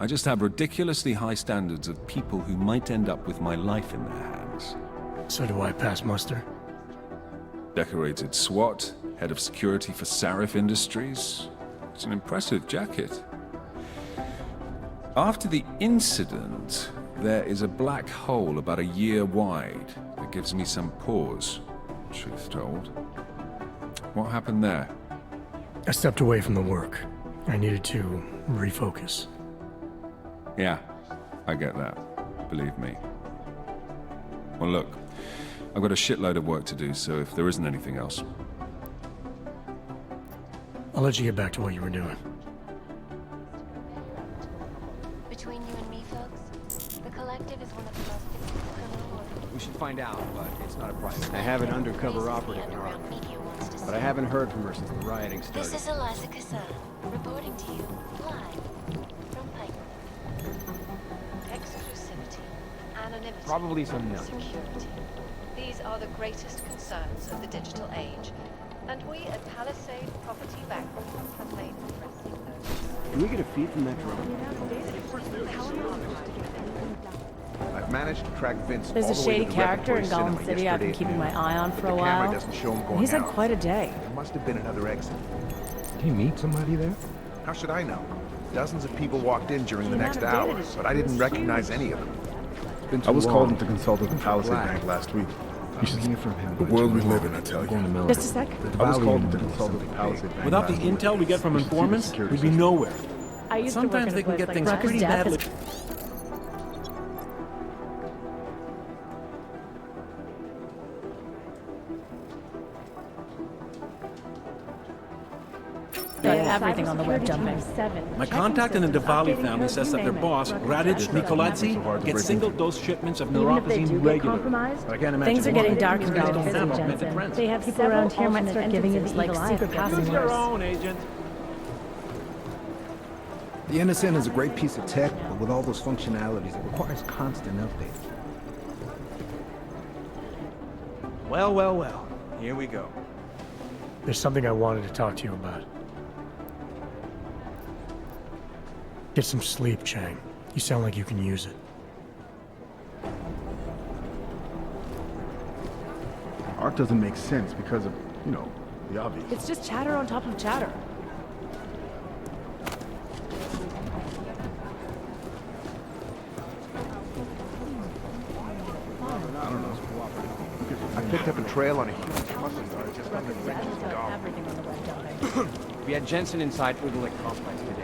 I just have ridiculously high standards of people who might end up with my life in their hands. So do I pass muster? Decorated SWAT, head of security for Sarif Industries. It's an impressive jacket. After the incident, there is a black hole about a year wide that gives me some pause, truth told. What happened there? I stepped away from the work. I needed to refocus. Yeah, I get that. Believe me. Well, look, I've got a shitload of work to do, so if there isn't anything else... I'll let you get back to what you were doing. Between you and me, folks, the Collective is one of the most difficult criminal organizations. We should find out, but it's not a priority. I have an undercover operative in our but I haven't heard from her since the rioting started. This is Eliza Cassan, reporting to you live from Piper. Exclusivity, anonymity, Probably some nuts. security. These are the greatest concerns of the digital age, and we at Palisade Property Bank have made pressing notice. Can we get a feed from that drone? I've managed to track Vince There's all a the way shady to the character in Repertory Gollum Cinema City I've been yesterday keeping at my noon. eye on for The a camera while. doesn't show him going He's had out. quite a day. There must have been another exit. Did he meet somebody there? How should I know? Dozens of people walked in during the next hour, but I didn't recognize any of them. I was called in to consult with the Palisade Bank last week. You should hear from him. The world we live in, I tell you. Just a sec. I was called in to consult with the Palisade Bank. Without the last week. intel we get from You should see the informants, security we'd be system. nowhere. I used Sometimes to they work can in a get place things like pretty Rucker's badly. death Got everything on the web jumping. My contact in the Diwali family says that their boss, Radich Nikoladze, gets single-dose shipments of neurophazine regularly. But I can't imagine Things are why. getting dark in Because Gollum they don't City, have method Jensen. friends. They have people around here might start giving you the like secret Use passwords. your own, agent. The NSN is a great piece of tech, but with all those functionalities, it requires constant updates. Well, well, well. Here we go. There's something I wanted to talk to you about. Get some sleep, Chang. You sound like you can use it. Art doesn't make sense because of, you know, the obvious. It's just chatter on top of chatter. I don't know. I picked up a trail on a huge smuggling guard just on the fringes of Gotham. Everything on the web dumping. We had Jensen inside Udalik Complex today.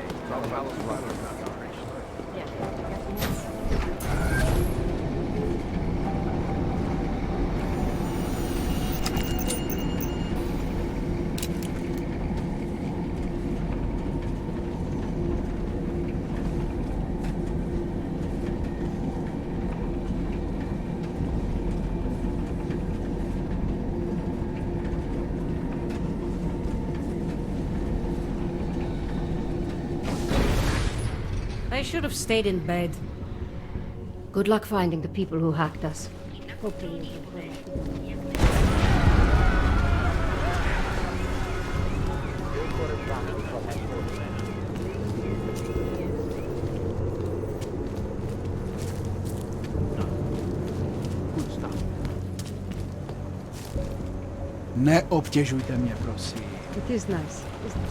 I should have stayed in bed. Good luck finding the people who hacked us. Neobtěžujte mě, prosím. It is nice, isn't it?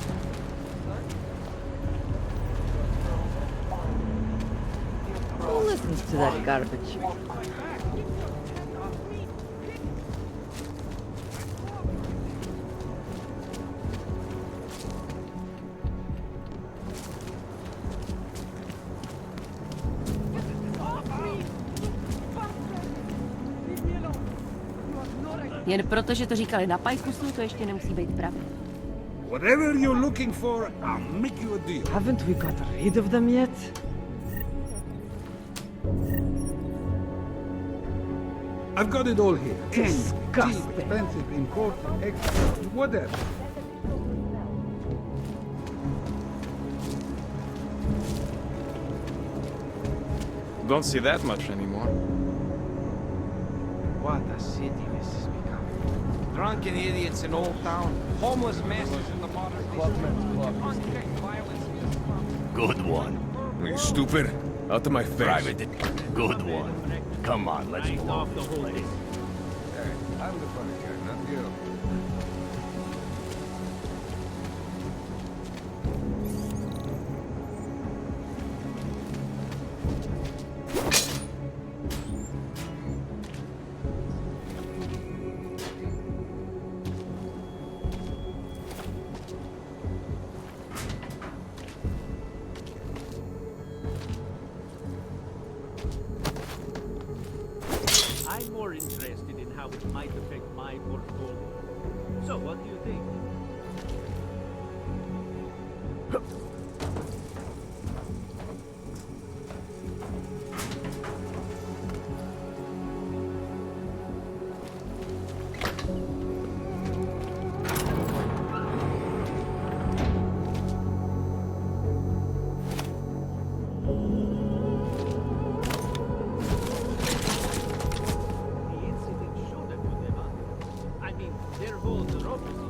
Who listens to that garbage? Jen proto, že to říkali na pajkusnu, to ještě nemusí být pravda. Whatever you're looking for, I'll make you a deal. Haven't we got rid of them yet? I've got it all here. Disgusting. Expensive, important, extra, whatever. Don't see that much anymore. What a city this has become. Drunken idiots in Old Town, homeless messes in the modern unchecked violence. Good one. Are you stupid? Out of my face. Private. Good one. Come on, let's blow this place. Hey, I'm the funny guy, not you. I'm more interested in how it might affect my portfolio. So, what do you think? The incident showed that you never. I mean, their whole neuropathy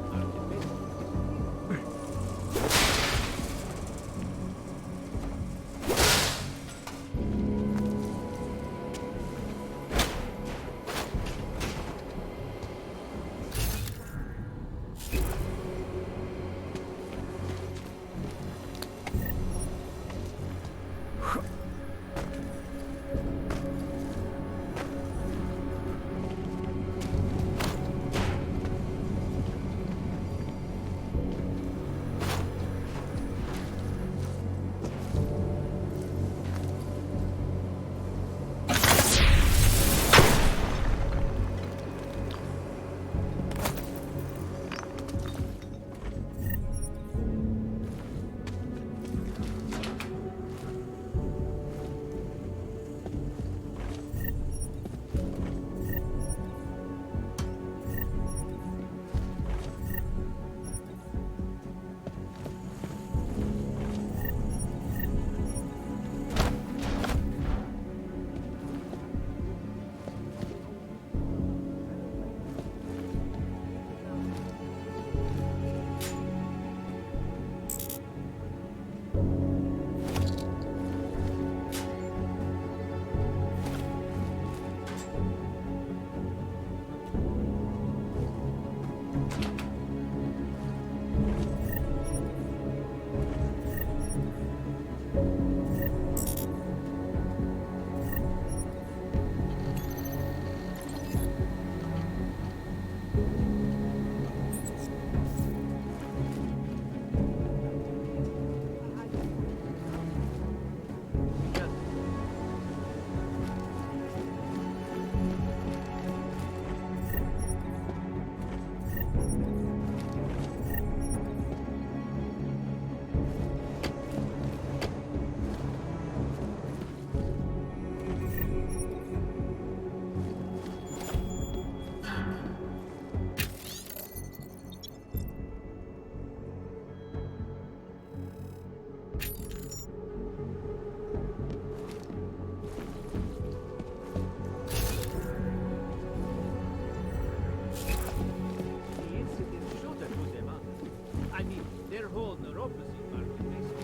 Their whole neuropathy market basically.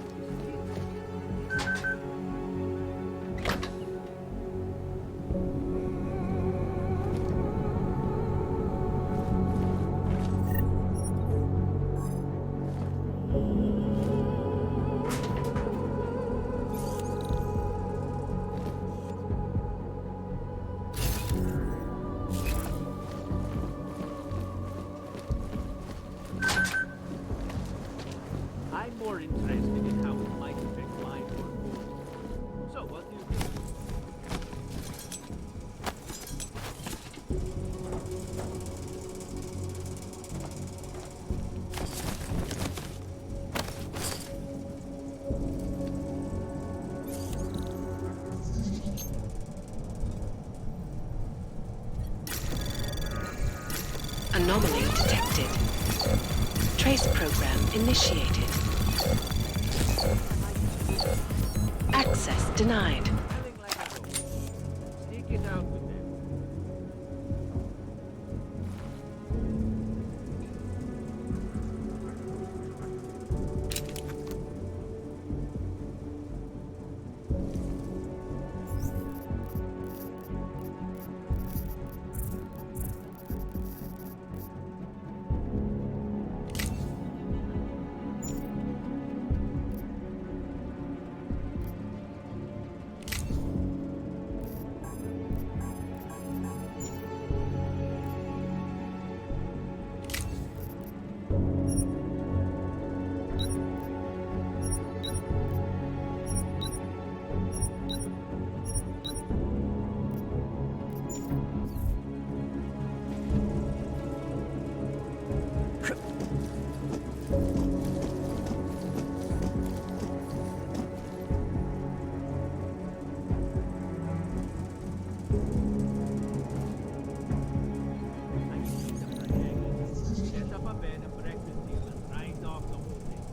I'm more interested in how it might affect my portfolio. So, what do you think? Anomaly detected. Trace program initiated. Access denied. Telling like a dog. Sneak it out with them. Set up a bed and breakfast deal and grind off the whole thing.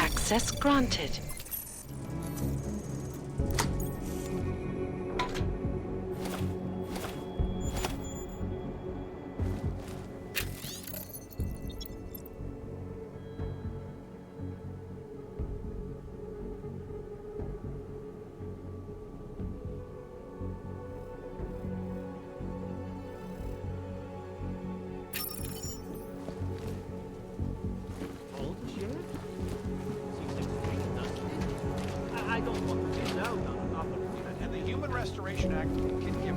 Access granted. Bullshit? Seems extreme, doesn't it? I don't want to miss out on an opportunity. And the Human Restoration Act can give.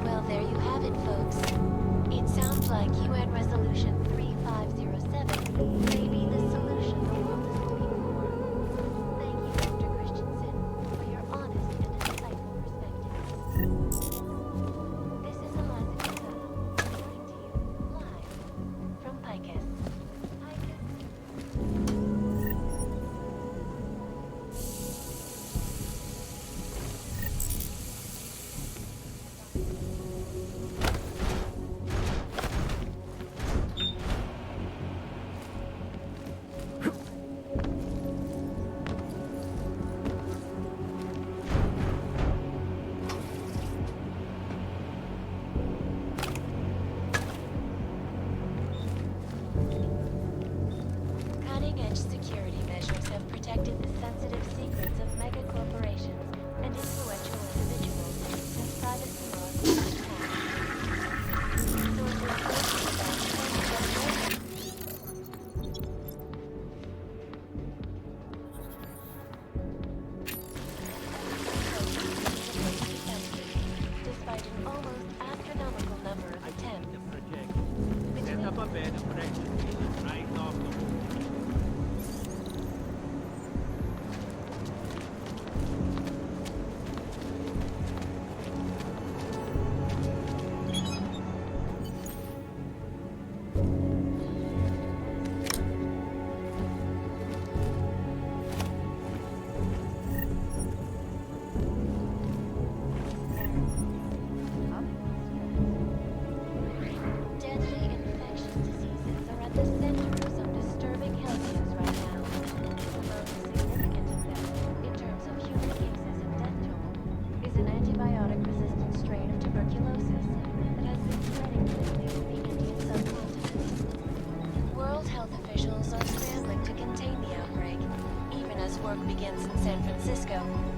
Well, there you have it, folks. It sounds like UN Resolution 3507 may be the solution the world is looking for. Thank you, Dr. Christensen, for your honest and insightful perspectives. This is Eliza Casella, reporting to you live from Picus. work begins in San Francisco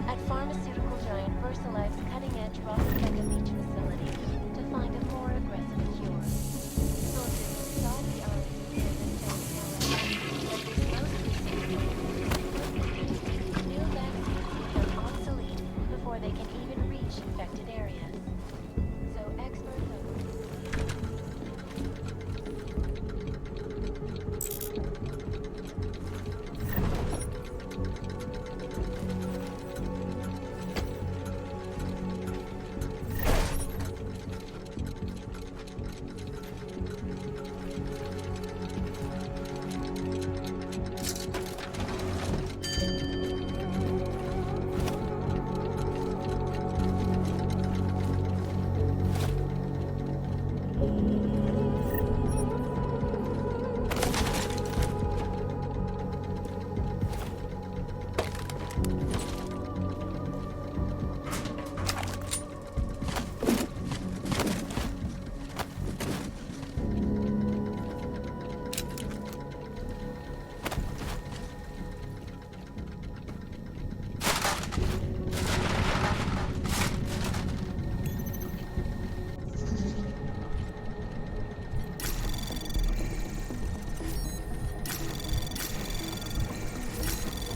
at pharmaceutical giant VersaLife's cutting-edge Rock Mega Beach facility to find a more aggressive cure. Sources inside the army fear that this most recent new vaccines become obsolete before they can even reach infected areas. So experts are...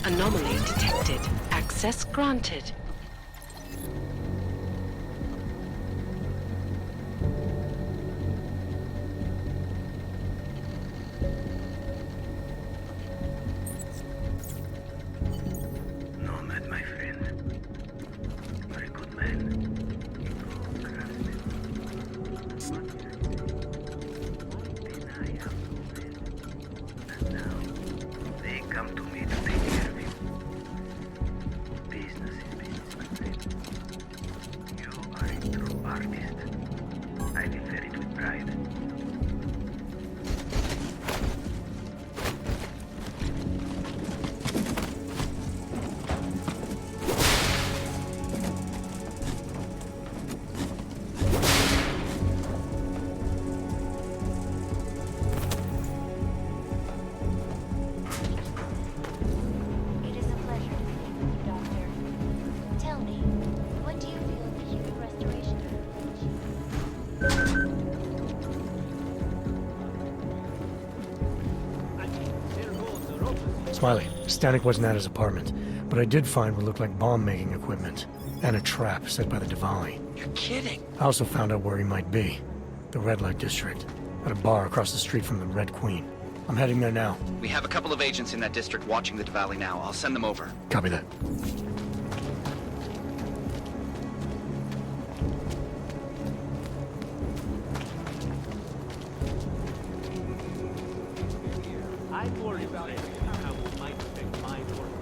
Anomaly detected. Access granted. Nomad, my friend. Very good man. And now, they come to me to take care of you. Business is business, my friend. You are a true artist. I declare it with pride. It is a pleasure to speak with you, Doctor. Tell me, when do you feel the human restoration Smiley, Stanek wasn't at his apartment, but I did find what looked like bomb-making equipment and a trap set by the Diwali. You're kidding. I also found out where he might be. The Red Light District, at a bar across the street from the Red Queen. I'm heading there now. We have a couple of agents in that district watching the Diwali now. I'll send them over. Copy that. I'm worried about it. How it might affect my work.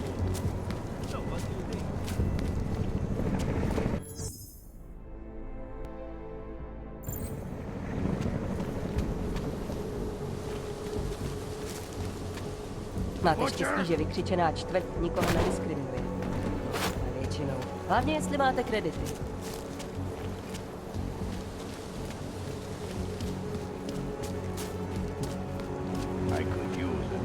So, what do you think? Máte štěstí, že vykřičená čtvrť nikoho nediskriminuje. A většinou. Hlavně, jestli máte kredity. I could use it.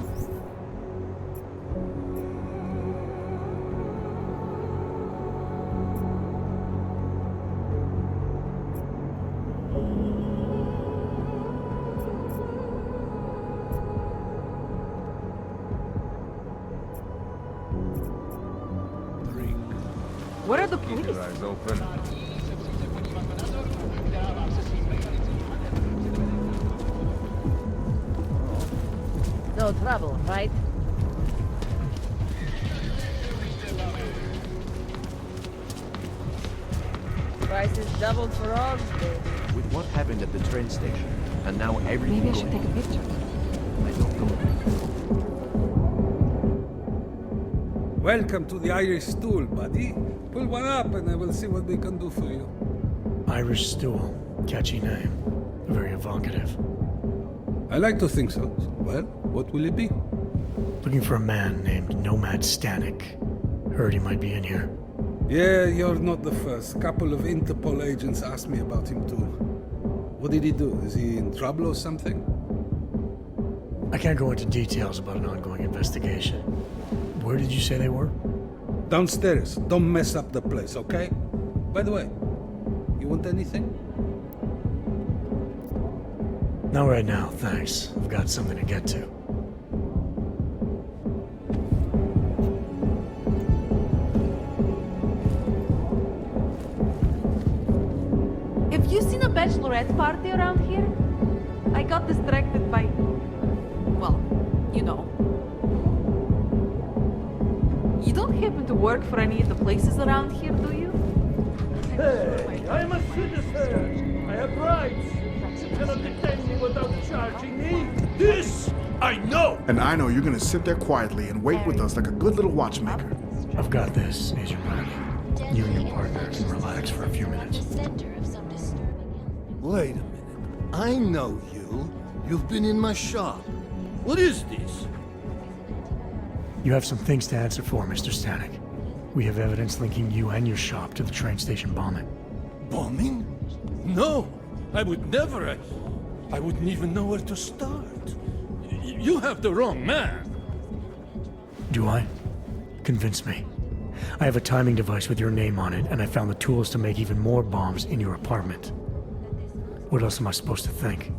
What are the police? Keep your eyes open. No trouble, right? Prices doubled for all today. With what happened at the train station, and now everything Maybe I should take a picture. I don't know. Welcome to the Irish Stool, buddy. Pull one up and I will see what we can do for you. Irish Stool. Catchy name. Very evocative. I like to think so. Well, what will it be? Looking for a man named Nomad Stanek. Heard he might be in here. Yeah, you're not the first. Couple of Interpol agents asked me about him too. What did he do? Is he in trouble or something? I can't go into details about an ongoing investigation. Where did you say they were? Downstairs. Don't mess up the place, okay? By the way, you want anything? Not right now, thanks. I've got something to get to. Have you seen a bachelorette party around here? I got distracted by... well, you know. You don't happen to work for any of the places around here, do you? Hey, I'm a citizen. I have rights. You cannot detain me without charging me. This I know. And I know you're gonna sit there quietly and wait with us like a good little watchmaker. I've got this, Agent Riley. You and your partner can relax for a few minutes. Wait a minute. I know you. You've been in my shop. What is this? You have some things to answer for, Mr. Stanek. We have evidence linking you and your shop to the train station bombing. Bombing? No, I would never. I wouldn't even know where to start. You have the wrong man. Do I? Convince me. I have a timing device with your name on it, and I found the tools to make even more bombs in your apartment. What else am I supposed to think?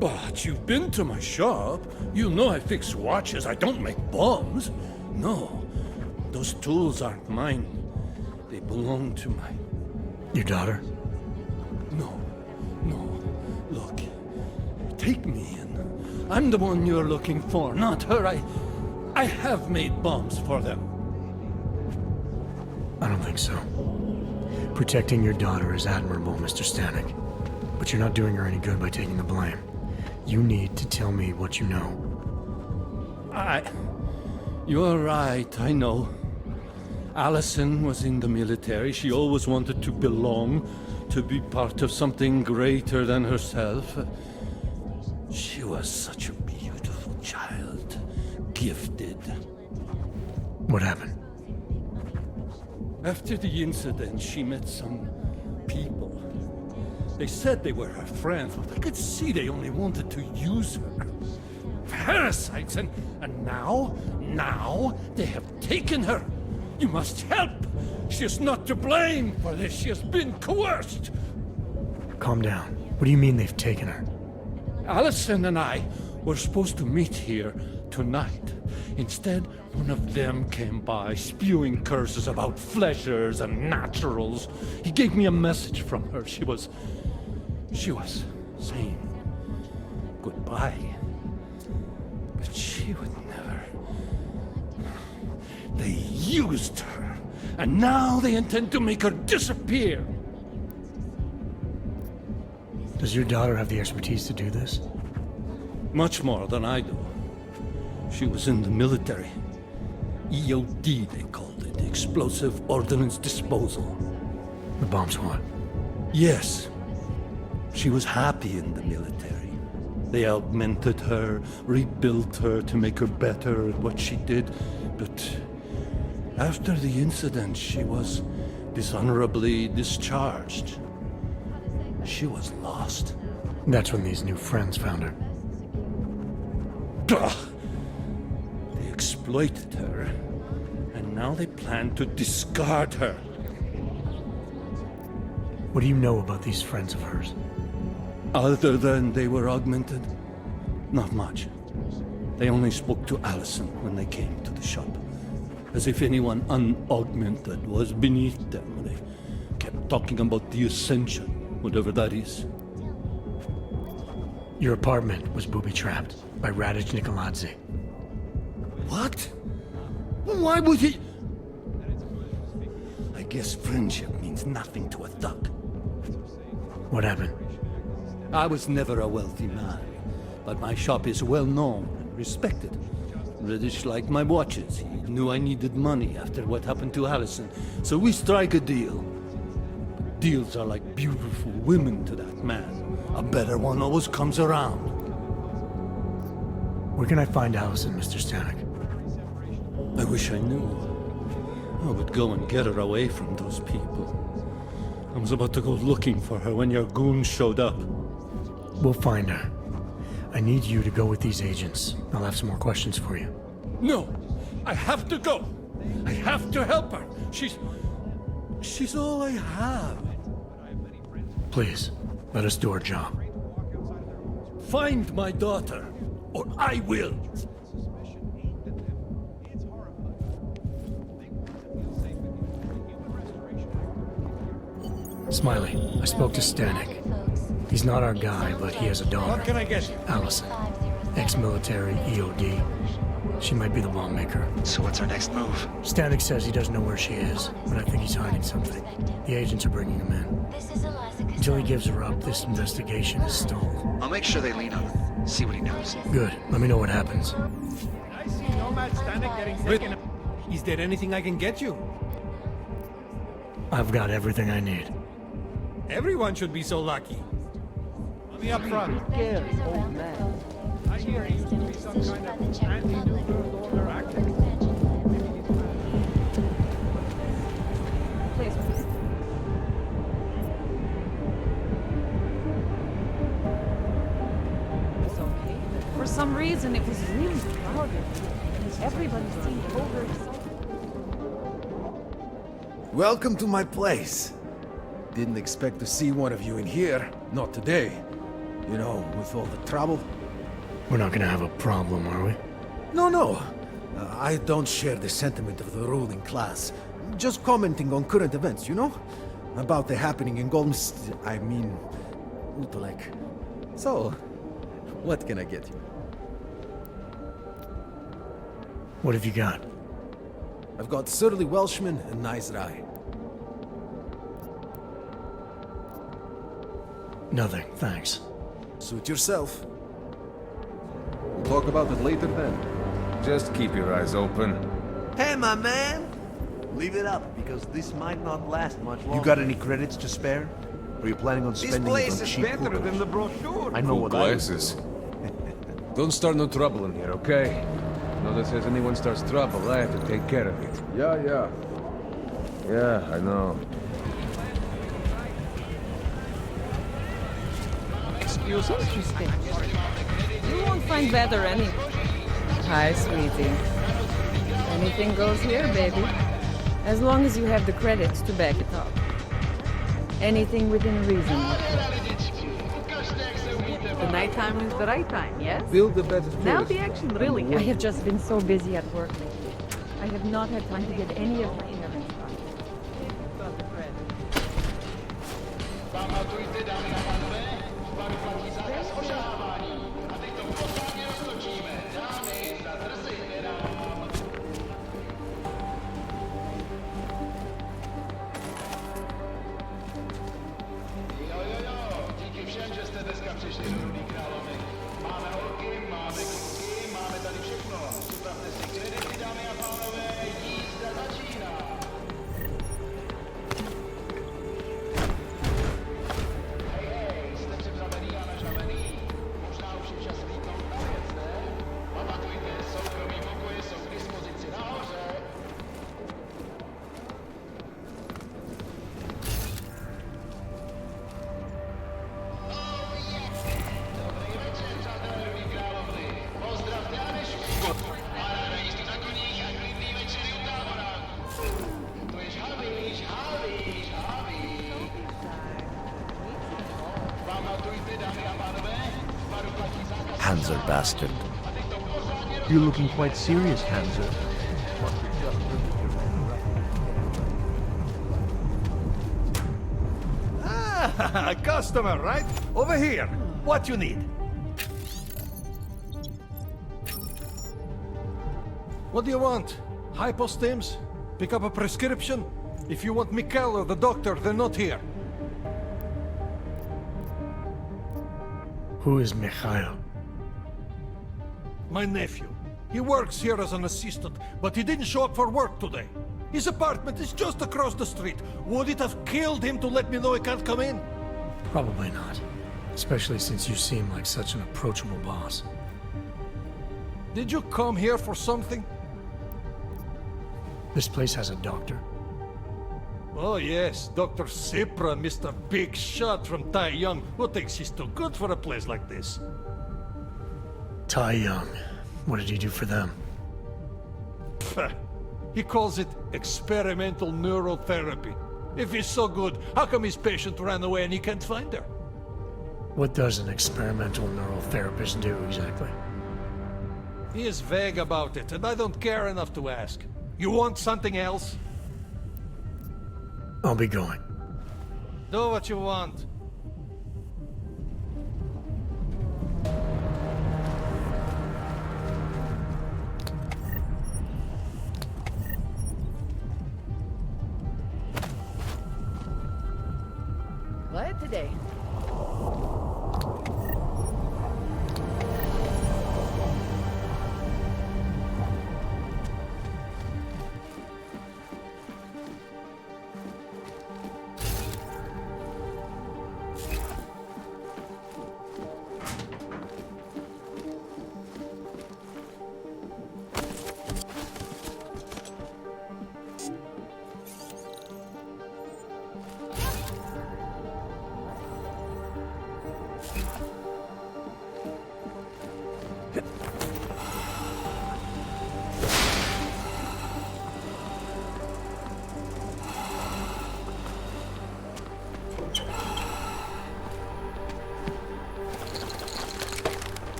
But you've been to my shop. You know I fix watches. I don't make bombs. No, those tools aren't mine. They belong to my... Your daughter? No. Look, take me in. I'm the one you're looking for, not her. I have made bombs for them. I don't think so. Protecting your daughter is admirable, Mr. Stanek. But you're not doing her any good by taking the blame. You need to tell me what you know. You're right, I know. Allison was in the military. She always wanted to belong, to be part of something greater than herself. She was such a beautiful child. Gifted. What happened? After the incident, she met some people. They said they were her friends, but I could see they only wanted to use her. Parasites, and now they have taken her. You must help. She is not to blame for this. She has been coerced. Calm down. What do you mean they've taken her? Allison and I were supposed to meet here tonight. Instead, one of them came by, spewing curses about fleshers and naturals. He gave me a message from her. She was saying goodbye. But she would never. They used her, and now they intend to make her disappear. Does your daughter have the expertise to do this? Much more than I do. She was in the military. EOD, they called it. Explosive Ordnance Disposal. The bomb squad? Yes. She was happy in the military. They augmented her, rebuilt her to make her better at what she did. But after the incident, she was dishonorably discharged. She was lost. That's when these new friends found her. Ugh. They exploited her, and now they plan to discard her. What do you know about these friends of hers? Other than they were augmented? Not much. They only spoke to Allison when they came to the shop. As if anyone unaugmented was beneath them. They kept talking about the Ascension, whatever that is. Your apartment was booby-trapped by Radic Nikoladze. What? Why would he... I guess friendship means nothing to a thug. What happened? I was never a wealthy man, but my shop is well known and respected. Radic liked my watches. He knew I needed money after what happened to Allison, so we strike a deal. But deals are like beautiful women to that man. A better one always comes around. Where can I find Allison, Mr. Stanek? I wish I knew. I would go and get her away from those people. I was about to go looking for her when your goons showed up. We'll find her. I need you to go with these agents. I'll have some more questions for you. No! I have to go. I have to help her. She's all I have. Please, let us do our job. Find my daughter, or I will. Smiley, I spoke to Stanek. He's not our guy, but he has a daughter. What can I get you? Allison. Ex-military, EOD. She might be the lawmaker. So what's our next move? Stanek says he doesn't know where she is, but I think he's hiding something. The agents are bringing him in. Until he gives her up, this investigation is stalled. I'll make sure they lean on him. See what he knows. Good. Let me know what happens. I see Nomad Stanek getting taken. Is there anything I can get you? I've got everything I need. Everyone should be so lucky. Let me up front. Old man. I hear he used to be some kind of anti-New World Order activist. Please. It's okay. For some reason, it was really crowded. Everybody seemed overexcited. Welcome to my place. Didn't expect to see one of you in here. Not today. You know, with all the trouble. We're not gonna have a problem, are we? No. I don't share the sentiment of the ruling class. Just commenting on current events, you know? About the happening in Utolek. So, what can I get you? What have you got? I've got surly Welshman and nice rye. Nothing, thanks. Suit yourself. We'll talk about it later then. Just keep your eyes open. Hey, my man! Leave it up, because this might not last much longer. You got any credits to spare? Or are you planning on spending it on cheap hookers? the brochure. I know Cool what I would glasses. Don't start no trouble in here, okay? Notice if anyone starts trouble, I have to take care of it. Yeah. Yeah, I know. Excuse us? Interesting. You won't find better anywhere. Hi, sweetie. Anything goes here, baby. As long as you have the credits to back it up. Anything within reason. The nighttime is the right time, yes? Build the better Now first. the action really. I have just been so busy at work lately. I have not had time to get any of my errands done. Hanser bastard. You're looking quite serious, Hanser. Ah, customer, right? Over here. What you need? What do you want? Hypostims? Pick up a prescription? If you want Mikhail or the doctor, they're not here. Who is Mikhail? My nephew. He works here as an assistant, but he didn't show up for work today. His apartment is just across the street. Would it have killed him to let me know he can't come in? Probably not. Especially since you seem like such an approachable boss. Did you come here for something? This place has a doctor? Oh yes, Dr. Sipra, Mr. Big Shot from Tai Young. Who thinks he's too good for a place like this? Tai Young. What did he do for them? He calls it experimental neurotherapy. If it's so good, how come his patient ran away and he can't find her? What does an experimental neural therapist do exactly? He is vague about it, and I don't care enough to ask. You want something else? I'll be going. Do what you want. Quiet today.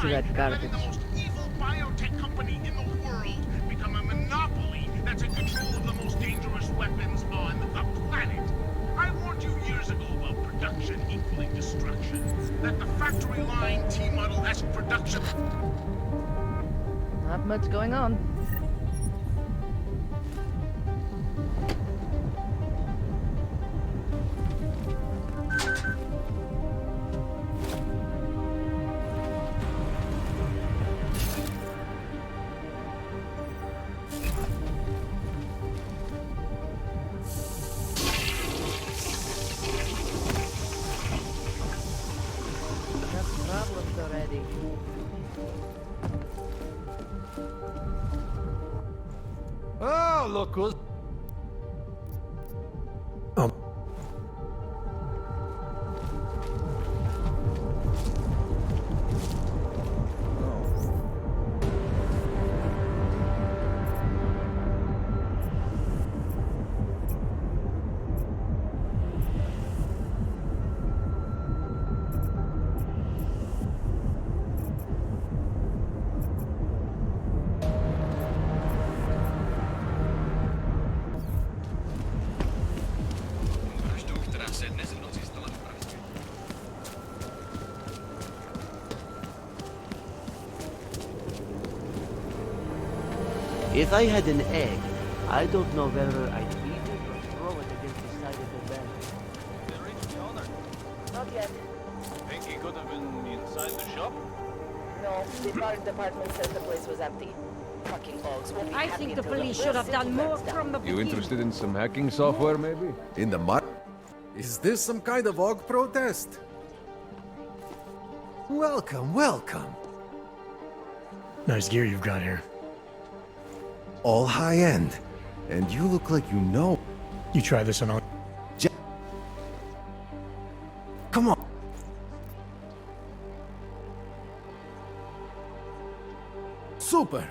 To that garbage. Evil biotech company in the world become a monopoly that's in control of the most dangerous weapons on the planet. I warned you years ago about production equaling destruction. That the factory line T-Model S production... Not much going on. Oh, look who's... If I had an egg, I don't know whether I'd eat it or throw it against the side of the bed. They reached the owner. Not yet. Think he could have been inside the shop? No, the guard department says the place was empty. Fucking bugs won't be I happy think the until police whole should have city done burns more down. from the You beginning. interested in some hacking software, maybe? In the mud? Is this some kind of AUG protest? Welcome, welcome. Nice gear you've got here. All high-end. And you look like you know. You try this on all... Come on. Super.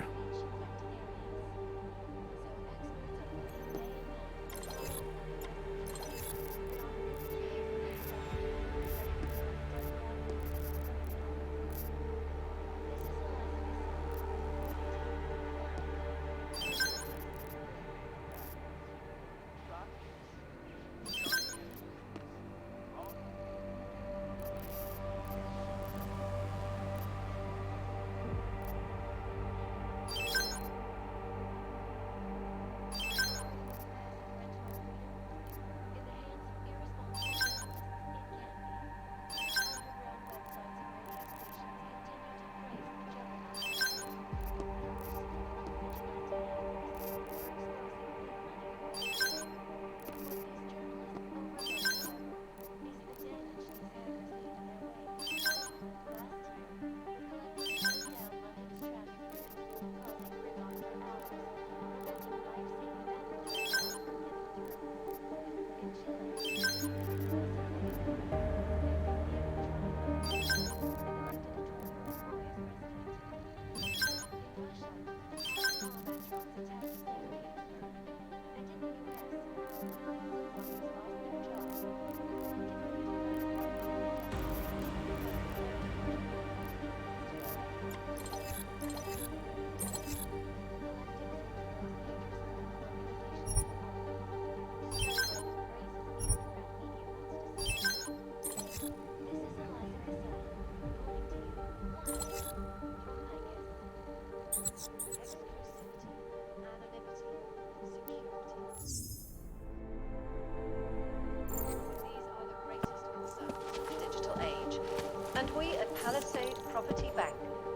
Property Bank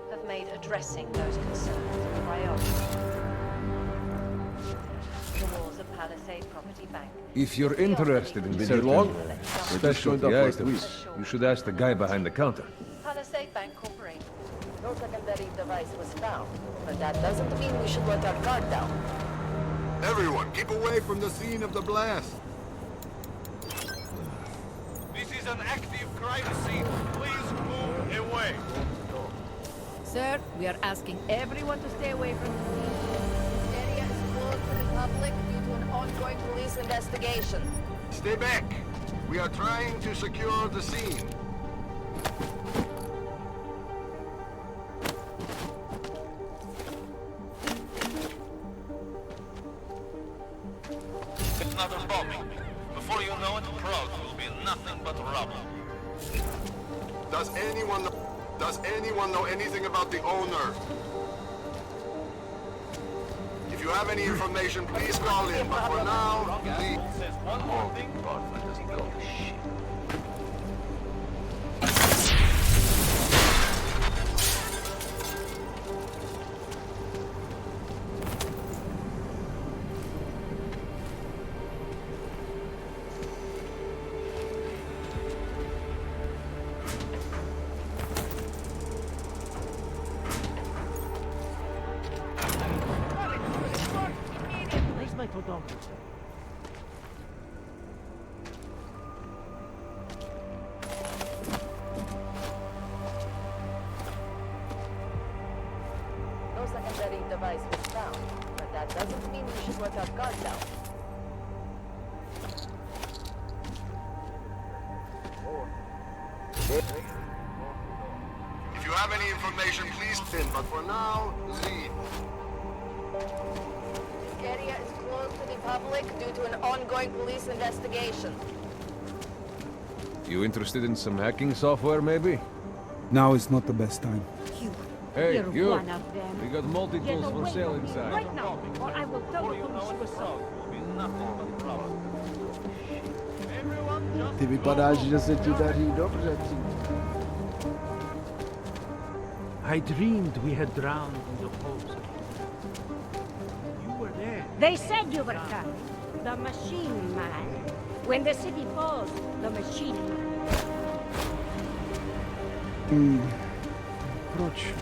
have made addressing those concerns a priority. The walls of Palisade Property Bank. If you're interested in visiting specialty items, you should ask the guy behind the counter. Palisade Bank Corporation. No secondary device was found, but that doesn't mean we should let our guard down. Everyone, keep away from the scene of the blast. This is an active crime scene. Please move away. Sir, we are asking everyone to stay away from the scene. This area is closed to the public due to an ongoing police investigation. Stay back. We are trying to secure the scene. Another bombing. Before you know it, Prague will be nothing but rubble. Does anyone know anything about the owner? If you have any information, please call in. But for now, leave. Says one more thing, Bartman doesn't go to shit. Where's my photometer? No secondary device was found, but that doesn't mean we should let our guard down. If you have any information, please send. But for now, leave. This area is closed to the public due to an ongoing police investigation. You interested in some hacking software, maybe? Now is not the best time. Hey, You're you! one of them. We got multi-tools for sale inside. Right now, or I will tell the police you were so. Will be nothing but rubble. Everyone just Ty vypadáš, že se ti daří dobře, I dreamed we had drowned in the hopes. You were there. They said you were coming. The machine man. When the city falls, the machine man. Proč?